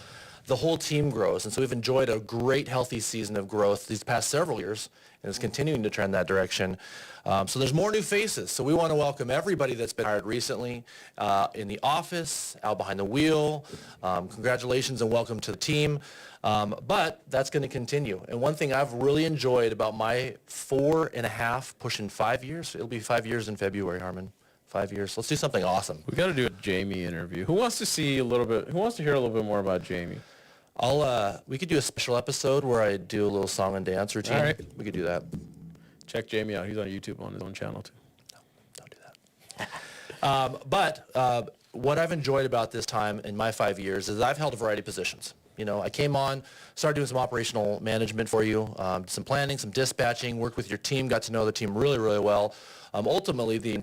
the whole team grows. And so we've enjoyed a great, healthy season of growth these past several years, and it's continuing to trend that direction. So there's more new faces. So we want to welcome everybody that's been hired recently in the office, out behind the wheel. Congratulations and welcome to the team. But that's going to continue. And one thing I've really enjoyed about my 4.5, pushing 5 years, it'll be 5 years in February, Harmon. 5 years. Let's do something awesome. we got to do a Jamie interview. Who wants to hear a little bit more about Jamie? We could do a special episode where I do a little song and dance routine. All right. We could do that. Check Jamie out. He's on YouTube on his own channel too. Don't do that. But what I've enjoyed about this time in my 5 years is I've held a variety of positions. I came on, started doing some operational management for you, some planning, some dispatching, worked with your team, got to know the team really, really well. Ultimately, the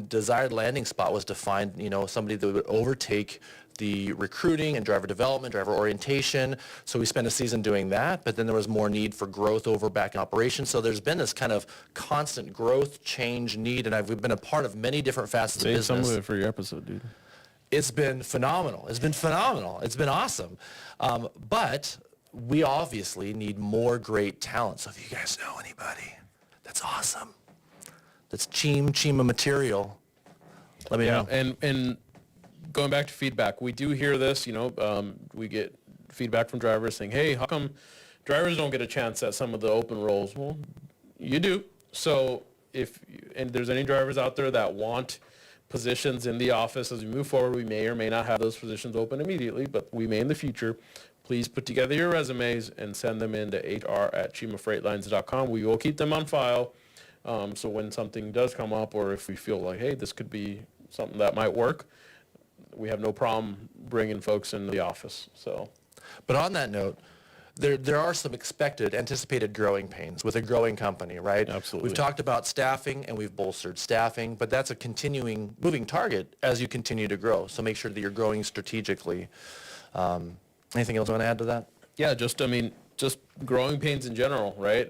desired landing spot was to find, somebody that would overtake the recruiting and driver development, driver orientation. So we spent a season doing that, but then there was more need for growth over back in operations. So there's been this kind of constant growth, change, need, and we've been a part of many different facets of business. Save some of it for your episode, dude. It's been phenomenal. It's been awesome. But we obviously need more great talent. So if you guys know anybody, that's awesome. That's CHEEMA material. Let me know. And going back to feedback, we do hear this, we get feedback from drivers saying, hey, how come drivers don't get a chance at some of the open roles? Well, you do. So and there's any drivers out there that want positions in the office as we move forward, we may or may not have those positions open immediately, but we may in the future. Please put together your resumes and send them in to hr@CHEEMAFreightlines.com. We will keep them on file. So when something does come up, or if we feel like, hey, this could be something that might work, we have no problem bringing folks into the office. So, but on that note, there are some anticipated growing pains with a growing company, right? Absolutely. We've talked about staffing, and we've bolstered staffing, but that's a continuing moving target as you continue to grow. So make sure that you're growing strategically. Anything else you want to add to that? Yeah, just growing pains in general, right?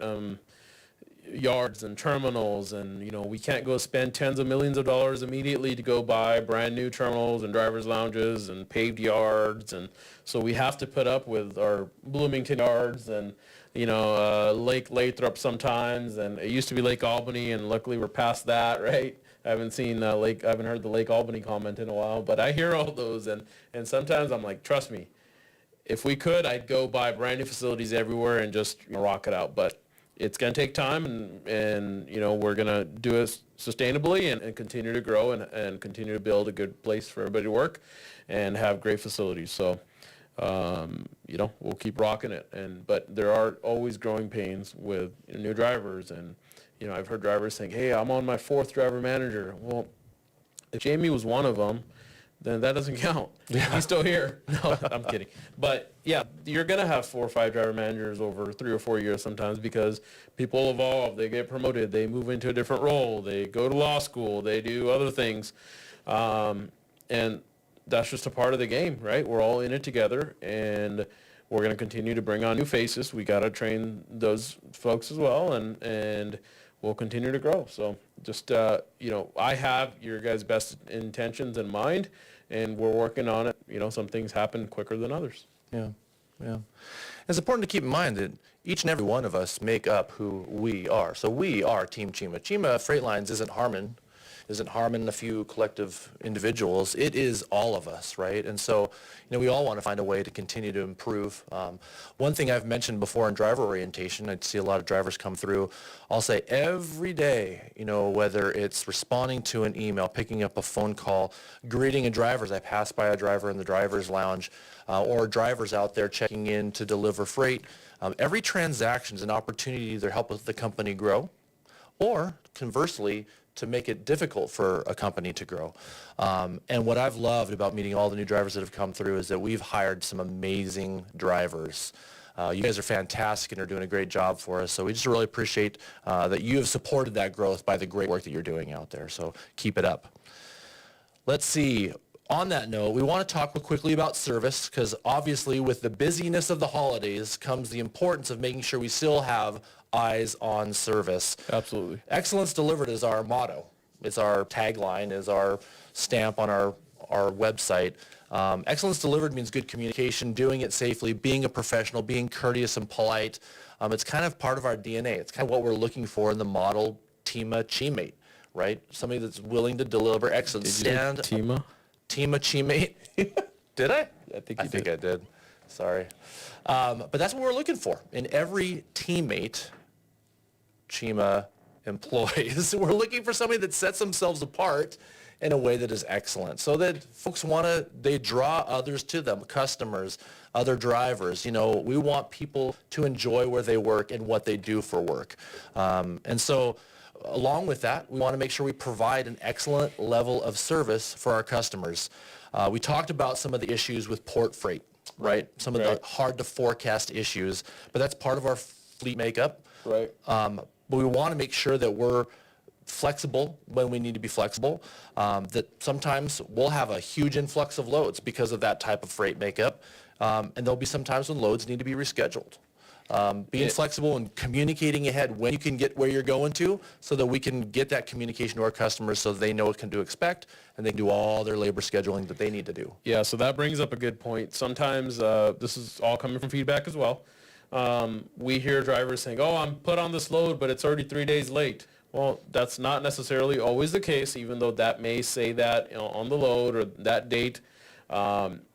Yards and terminals, and we can't go spend tens of millions of dollars immediately to go buy brand new terminals and drivers lounges and paved yards, and so we have to put up with our Bloomington yards and Lake Lathrop sometimes, and it used to be Lake Albany, and luckily we're past that, right? I haven't heard the Lake Albany comment in a while, but I hear all those, and sometimes I'm like, trust me, if we could, I'd go buy brand new facilities everywhere and just rock it out, but it's going to take time, and we're going to do it sustainably and continue to grow and continue to build a good place for everybody to work and have great facilities. So, we'll keep rocking it. But there are always growing pains with new drivers. And, I've heard drivers saying, hey, I'm on my 4th driver manager. Well, if Jamie was one of them, then that doesn't count. Yeah. He's still here. No, I'm kidding. But yeah, you're going to have 4 or 5 driver managers over 3 or 4 years sometimes, because people evolve, they get promoted, they move into a different role, they go to law school, they do other things. And that's just a part of the game, right? We're all in it together, and we're going to continue to bring on new faces. We got to train those folks as well, and we'll continue to grow. So just, I have your guys' best intentions in mind, and we're working on it. Some things happen quicker than others. Yeah. It's important to keep in mind that each and every one of us make up who we are. So we are Team CHEEMA. CHEEMA Freight Lines isn't harming a few collective individuals. It is all of us, right? And so, we all want to find a way to continue to improve. One thing I've mentioned before in driver orientation, I see a lot of drivers come through, I'll say every day, whether it's responding to an email, picking up a phone call, greeting a driver as I pass by a driver in the driver's lounge, or drivers out there checking in to deliver freight, every transaction is an opportunity to either help the company grow, or conversely, to make it difficult for a company to grow. And what I've loved about meeting all the new drivers that have come through is that we've hired some amazing drivers. You guys are fantastic and are doing a great job for us. So we just really appreciate that you have supported that growth by the great work that you're doing out there. So keep it up. Let's see. On that note, we want to talk quickly about service, because obviously with the busyness of the holidays comes the importance of making sure we still have eyes on service. Absolutely. Excellence delivered is our motto. It's our tagline, is our stamp on our website. Excellence delivered means good communication, doing it safely, being a professional, being courteous and polite. It's kind of part of our DNA. It's kind of what we're looking for in the model CHEEMA CHEEMate, right? Somebody that's willing to deliver excellence. Did you say CHEEMA? CHEEMA CHEEMate. Did I? I think I did. Sorry. But that's what we're looking for in every teammate CHEEMA employees. We're looking for somebody that sets themselves apart in a way that is excellent, so that folks they draw others to them, customers, other drivers. We want people to enjoy where they work and what they do for work. And so along with that, we want to make sure we provide an excellent level of service for our customers. We talked about some of the issues with port freight. right? Some of the hard to forecast issues, but that's part of our fleet makeup. Right. But we want to make sure that we're flexible when we need to be flexible, that sometimes we'll have a huge influx of loads because of that type of freight makeup, and there'll be some times when loads need to be rescheduled. Being flexible and communicating ahead when you can get where you're going to, so that we can get that communication to our customers so they know what to expect and they can do all their labor scheduling that they need to do. Yeah, so that brings up a good point. Sometimes this is all coming from feedback as well. We hear drivers saying, oh, I'm put on this load, but it's already 3 days late. Well, that's not necessarily always the case, even though that may say that, you know, on the load or that date.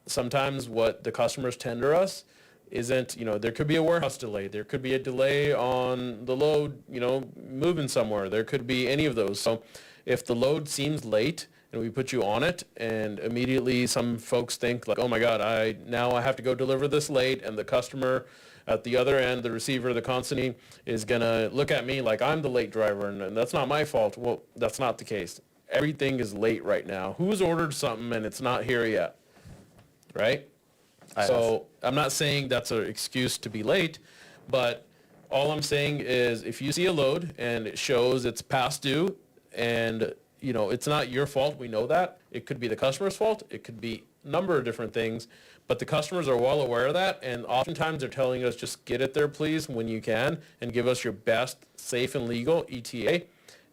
Sometimes what the customers tender us isn't, you know, there could be a warehouse delay. There could be a delay on the load, you know, moving somewhere. There could be any of those. So if the load seems late and we put you on it and immediately some folks think like, oh my God, now I have to go deliver this late, and the customer at the other end, the receiver, the consignee, is going to look at me like I'm the late driver, and that's not my fault. Well, that's not the case. Everything is late right now. Who's ordered something and it's not here yet, right? So I'm not saying that's an excuse to be late, but all I'm saying is if you see a load and it shows it's past due, and you know it's not your fault, we know that. It could be the customer's fault. It could be a number of different things, but the customers are well aware of that, and oftentimes they're telling us just get it there please when you can and give us your best safe and legal ETA,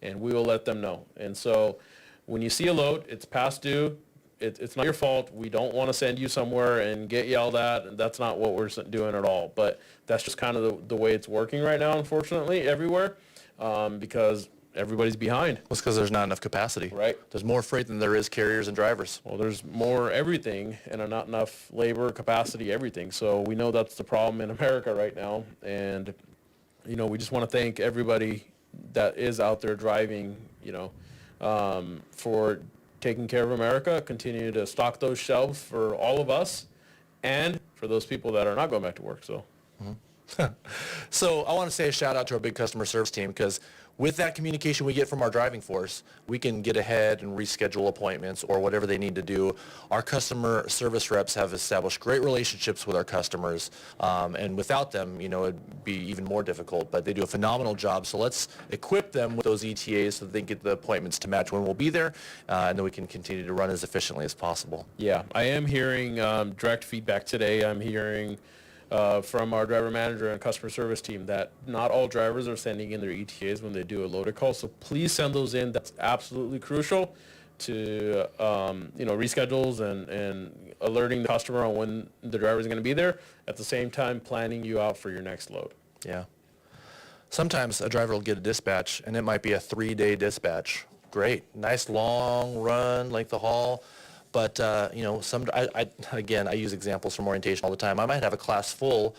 and we will let them know. And so when you see a load, it's past due, it's not your fault. We don't want to send you somewhere and get yelled at, and that's not what we're doing at all. But that's just kind of the way it's working right now, unfortunately, everywhere, because everybody's behind. Well, it's because there's not enough capacity. Right. There's more freight than there is carriers and drivers. Well, there's more everything and not enough labor, capacity, everything. So we know that's the problem in America right now. And, you know, we just want to thank everybody that is out there driving, you know, for taking care of America, continue to stock those shelves for all of us and for those people that are not going back to work. So. So I want to say a shout out to our big customer service team, because with that communication we get from our driving force, we can get ahead and reschedule appointments or whatever they need to do. Our customer service reps have established great relationships with our customers, and without them, you know, it'd be even more difficult, but they do a phenomenal job. So let's equip them with those ETAs so that they can get the appointments to match when we'll be there, and then we can continue to run as efficiently as possible. Yeah, I am hearing direct feedback today. I'm hearing from our driver manager and customer service team that not all drivers are sending in their ETAs when they do a loaded call. So please send those in. That's absolutely crucial to you know, reschedules and alerting the customer on when the driver is going to be there. At the same time, planning you out for your next load. Yeah. Sometimes a driver will get a dispatch, and it might be a 3-day dispatch. Great, nice long run, length of haul. But, you know, again, I use examples from orientation all the time. I might have a class full,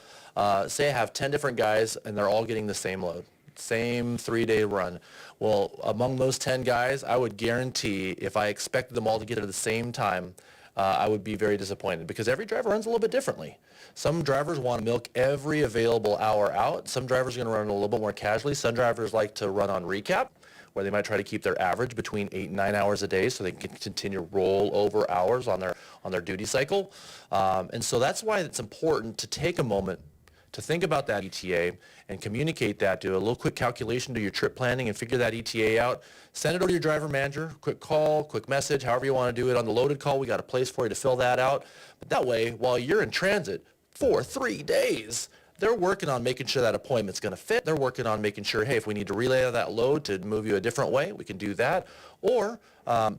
say I have 10 different guys, and they're all getting the same load, same 3-day run. Well, among those 10 guys, I would guarantee if I expected them all to get it at the same time, I would be very disappointed, because every driver runs a little bit differently. Some drivers want to milk every available hour out. Some drivers are going to run a little bit more casually. Some drivers like to run on recap, where they might try to keep their average between 8 and 9 hours a day so they can continue to roll over hours on their duty cycle. And so that's why it's important to take a moment to think about that ETA and communicate that. Do a little quick calculation, do your trip planning, and figure that ETA out. Send it over to your driver manager, quick call, quick message, however you want to do it. On the loaded call, we got a place for you to fill that out. But that way, while you're in transit for 3 days, they're working on making sure that appointment's going to fit. They're working on making sure, hey, if we need to relay that load to move you a different way, we can do that. Or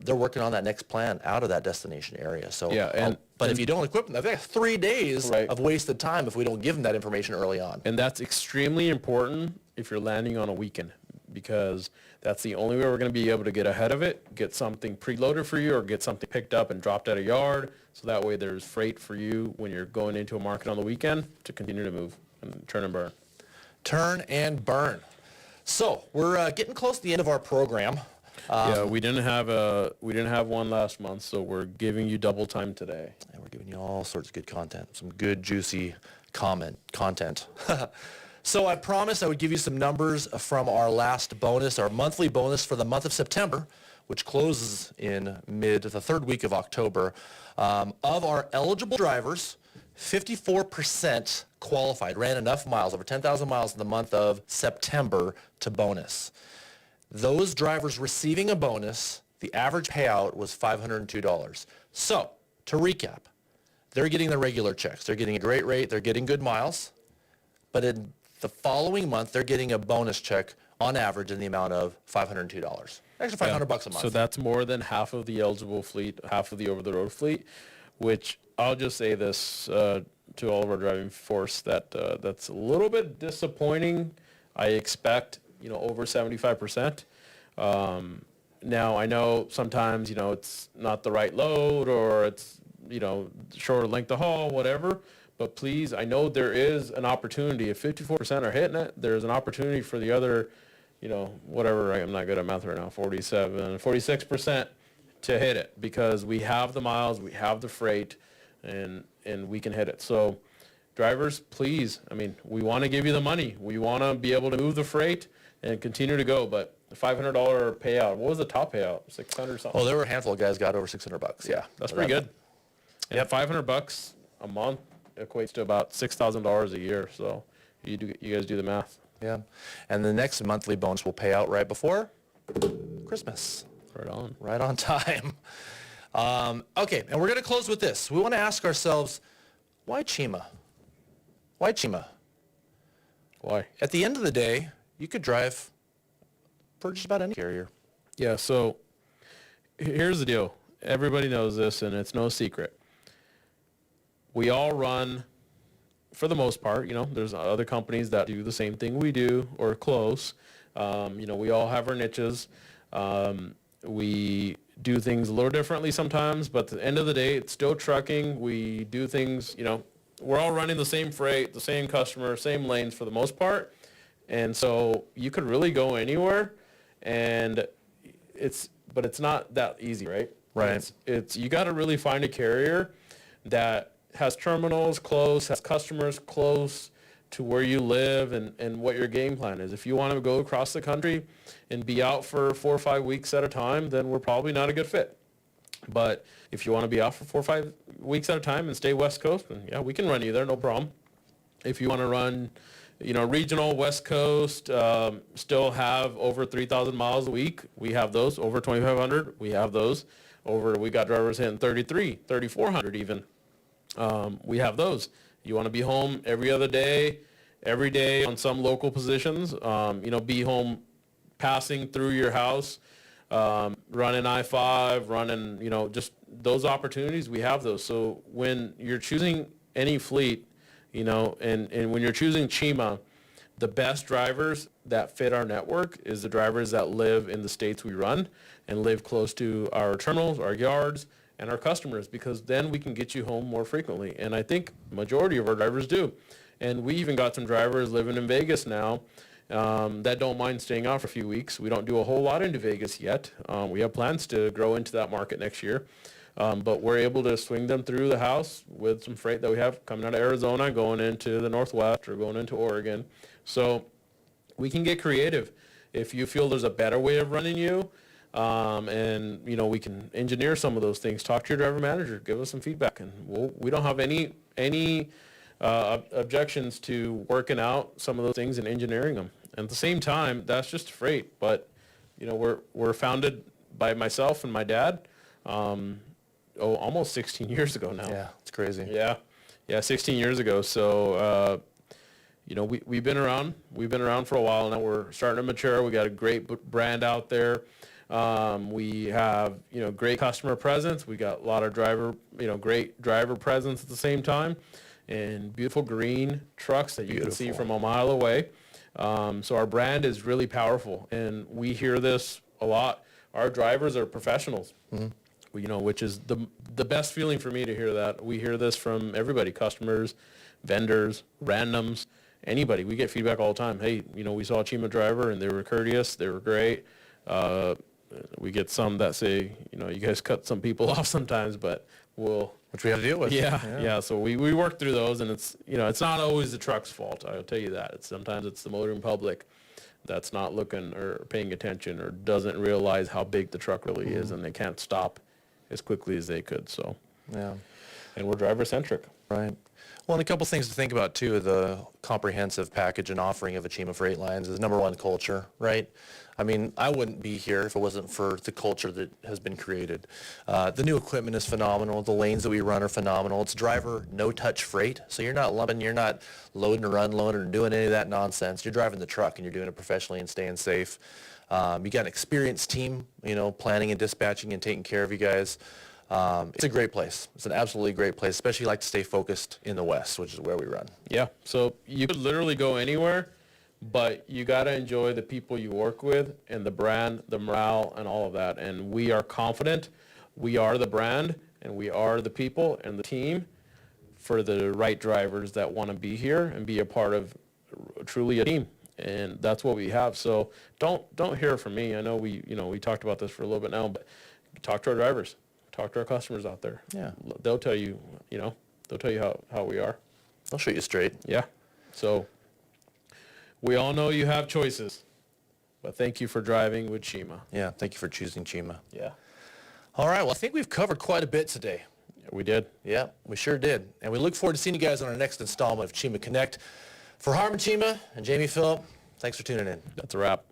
they're working on that next plan out of that destination area. So, yeah, but if you don't equip them, that's 3 days of wasted time if we don't give them that information early on. And that's extremely important if you're landing on a weekend, because that's the only way we're going to be able to get ahead of it, get something preloaded for you, or get something picked up and dropped at a yard. So that way there's freight for you when you're going into a market on the weekend to continue to move and turn and burn. Turn and burn. So we're getting close to the end of our program. Yeah, we didn't have one last month, so we're giving you double time today. And we're giving you all sorts of good content, some good juicy content. So I promised I would give you some numbers from our last bonus, our monthly bonus for the month of September, which closes in the third week of October. Of our eligible drivers, 54% qualified, ran enough miles, over 10,000 miles in the month of September to bonus. Those drivers receiving a bonus, the average payout was $502. So, to recap, they're getting the regular checks. They're getting a great rate. They're getting good miles. But in the following month, they're getting a bonus check on average in the amount of $502. Extra $500 a month. So that's more than half of the eligible fleet, half of the over-the-road fleet, which I'll just say this to all of our driving force, that that's a little bit disappointing. I expect, over 75%. Now, I know sometimes, it's not the right load, or it's, shorter length of haul, whatever. But please, I know there is an opportunity. If 54% are hitting it, there's an opportunity for the other, whatever, I'm not good at math right now, 46% to hit it, because we have the miles, we have the freight, and we can hit it. So drivers, please, we want to give you the money. We want to be able to move the freight and continue to go. But the $500 payout, what was the top payout? 600 something? Oh, there were a handful of guys got over $600. Yeah, that's pretty good. And $500 a month equates to about $6,000 a year. So you guys do the math. Yeah. And the next monthly bonus will pay out right before Christmas. Right on. Right on time. Okay, and we're going to close with this. We want to ask ourselves, why CHEEMA? Why CHEEMA? Why? At the end of the day, you could drive for just about any carrier. Yeah, so here's the deal. Everybody knows this, and it's no secret. We all run, for the most part, there's other companies that do the same thing we do, or close. We all have our niches. We do things a little differently sometimes, but at the end of the day, it's still trucking. We do things, we're all running the same freight, the same customer, same lanes for the most part. And so you could really go anywhere, but it's not that easy, right? Right. It's you got to really find a carrier that has terminals close, has customers close to where you live, and what your game plan is. If you want to go across the country and be out for 4 or 5 weeks at a time, then we're probably not a good fit. But if you want to be out for 4 or 5 weeks at a time and stay West Coast, then yeah, we can run you there, no problem. If you want to run, regional West Coast, still have over 3,000 miles a week, we have those. Over 2,500, we have those. We got drivers hitting 3,400 even. We have those. You want to be home every other day, every day on some local positions, be home passing through your house, running I-5, running, just those opportunities, we have those. So when you're choosing any fleet, and when you're choosing CHEEMA, the best drivers that fit our network is the drivers that live in the states we run and live close to our terminals, our yards, and our customers, because then we can get you home more frequently. And I think the majority of our drivers do. And we even got some drivers living in Vegas now that don't mind staying out for a few weeks. We don't do a whole lot into Vegas yet. We have plans to grow into that market next year. But we're able to swing them through the house with some freight that we have coming out of Arizona, going into the Northwest or going into Oregon. So we can get creative. If you feel there's a better way of running you, and we can engineer some of those things. Talk to your driver manager, give us some feedback, and we don't have any objections to working out some of those things and engineering them. And at the same time, that's just freight. But we're founded by myself and my dad. Almost 16 years ago now. Yeah, it's crazy. Yeah, 16 years ago. So we've been around. We've been around for a while now. We're starting to mature. We got a great brand out there. We have, great customer presence. We got a lot of great driver presence at the same time, and beautiful green trucks that you can see from a mile away. So our brand is really powerful, and we hear this a lot. Our drivers are professionals, which is the best feeling for me to hear that. We hear this from everybody, customers, vendors, randoms, anybody. We get feedback all the time. Hey, we saw a CHEEMA driver and they were courteous. They were great. We get some that say, you guys cut some people off sometimes, but which we have to deal with. Yeah. So we work through those, and it's, it's not always the truck's fault. I'll tell you that. Sometimes it's the motoring public that's not looking or paying attention or doesn't realize how big the truck really is, and they can't stop as quickly as they could. So, yeah. And we're driver centric. Right. Well, and a couple things to think about too, the comprehensive package and offering of a CHEEMA Freight Lines is number one, culture, right? I mean, I wouldn't be here if it wasn't for the culture that has been created. The new equipment is phenomenal. The lanes that we run are phenomenal. It's driver no-touch freight, so you're not lumping, you're not loading or unloading or doing any of that nonsense. You're driving the truck and you're doing it professionally and staying safe. You got an experienced team, you know, planning and dispatching and taking care of you guys. It's a great place. It's an absolutely great place, especially like to stay focused in the West, which is where we run. Yeah, so you could literally go anywhere, but you got to enjoy the people you work with and the brand, the morale, and all of that. And we are confident we are the brand, and we are the people and the team for the right drivers that want to be here and be a part of truly a team. And that's what we have. So don't hear from me. I know we talked about this for a little bit now, but talk to our drivers, talk to our customers out there. Yeah. They'll tell you, they'll tell you how we are. I'll show you straight. Yeah. So we all know you have choices, but thank you for driving with CHEEMA. Yeah, thank you for choosing CHEEMA. Yeah. All right, well, I think we've covered quite a bit today. We did. Yeah, we sure did. And we look forward to seeing you guys on our next installment of CHEEMA Connect. For Harmon CHEEMA and Jamie Phillip, thanks for tuning in. That's a wrap.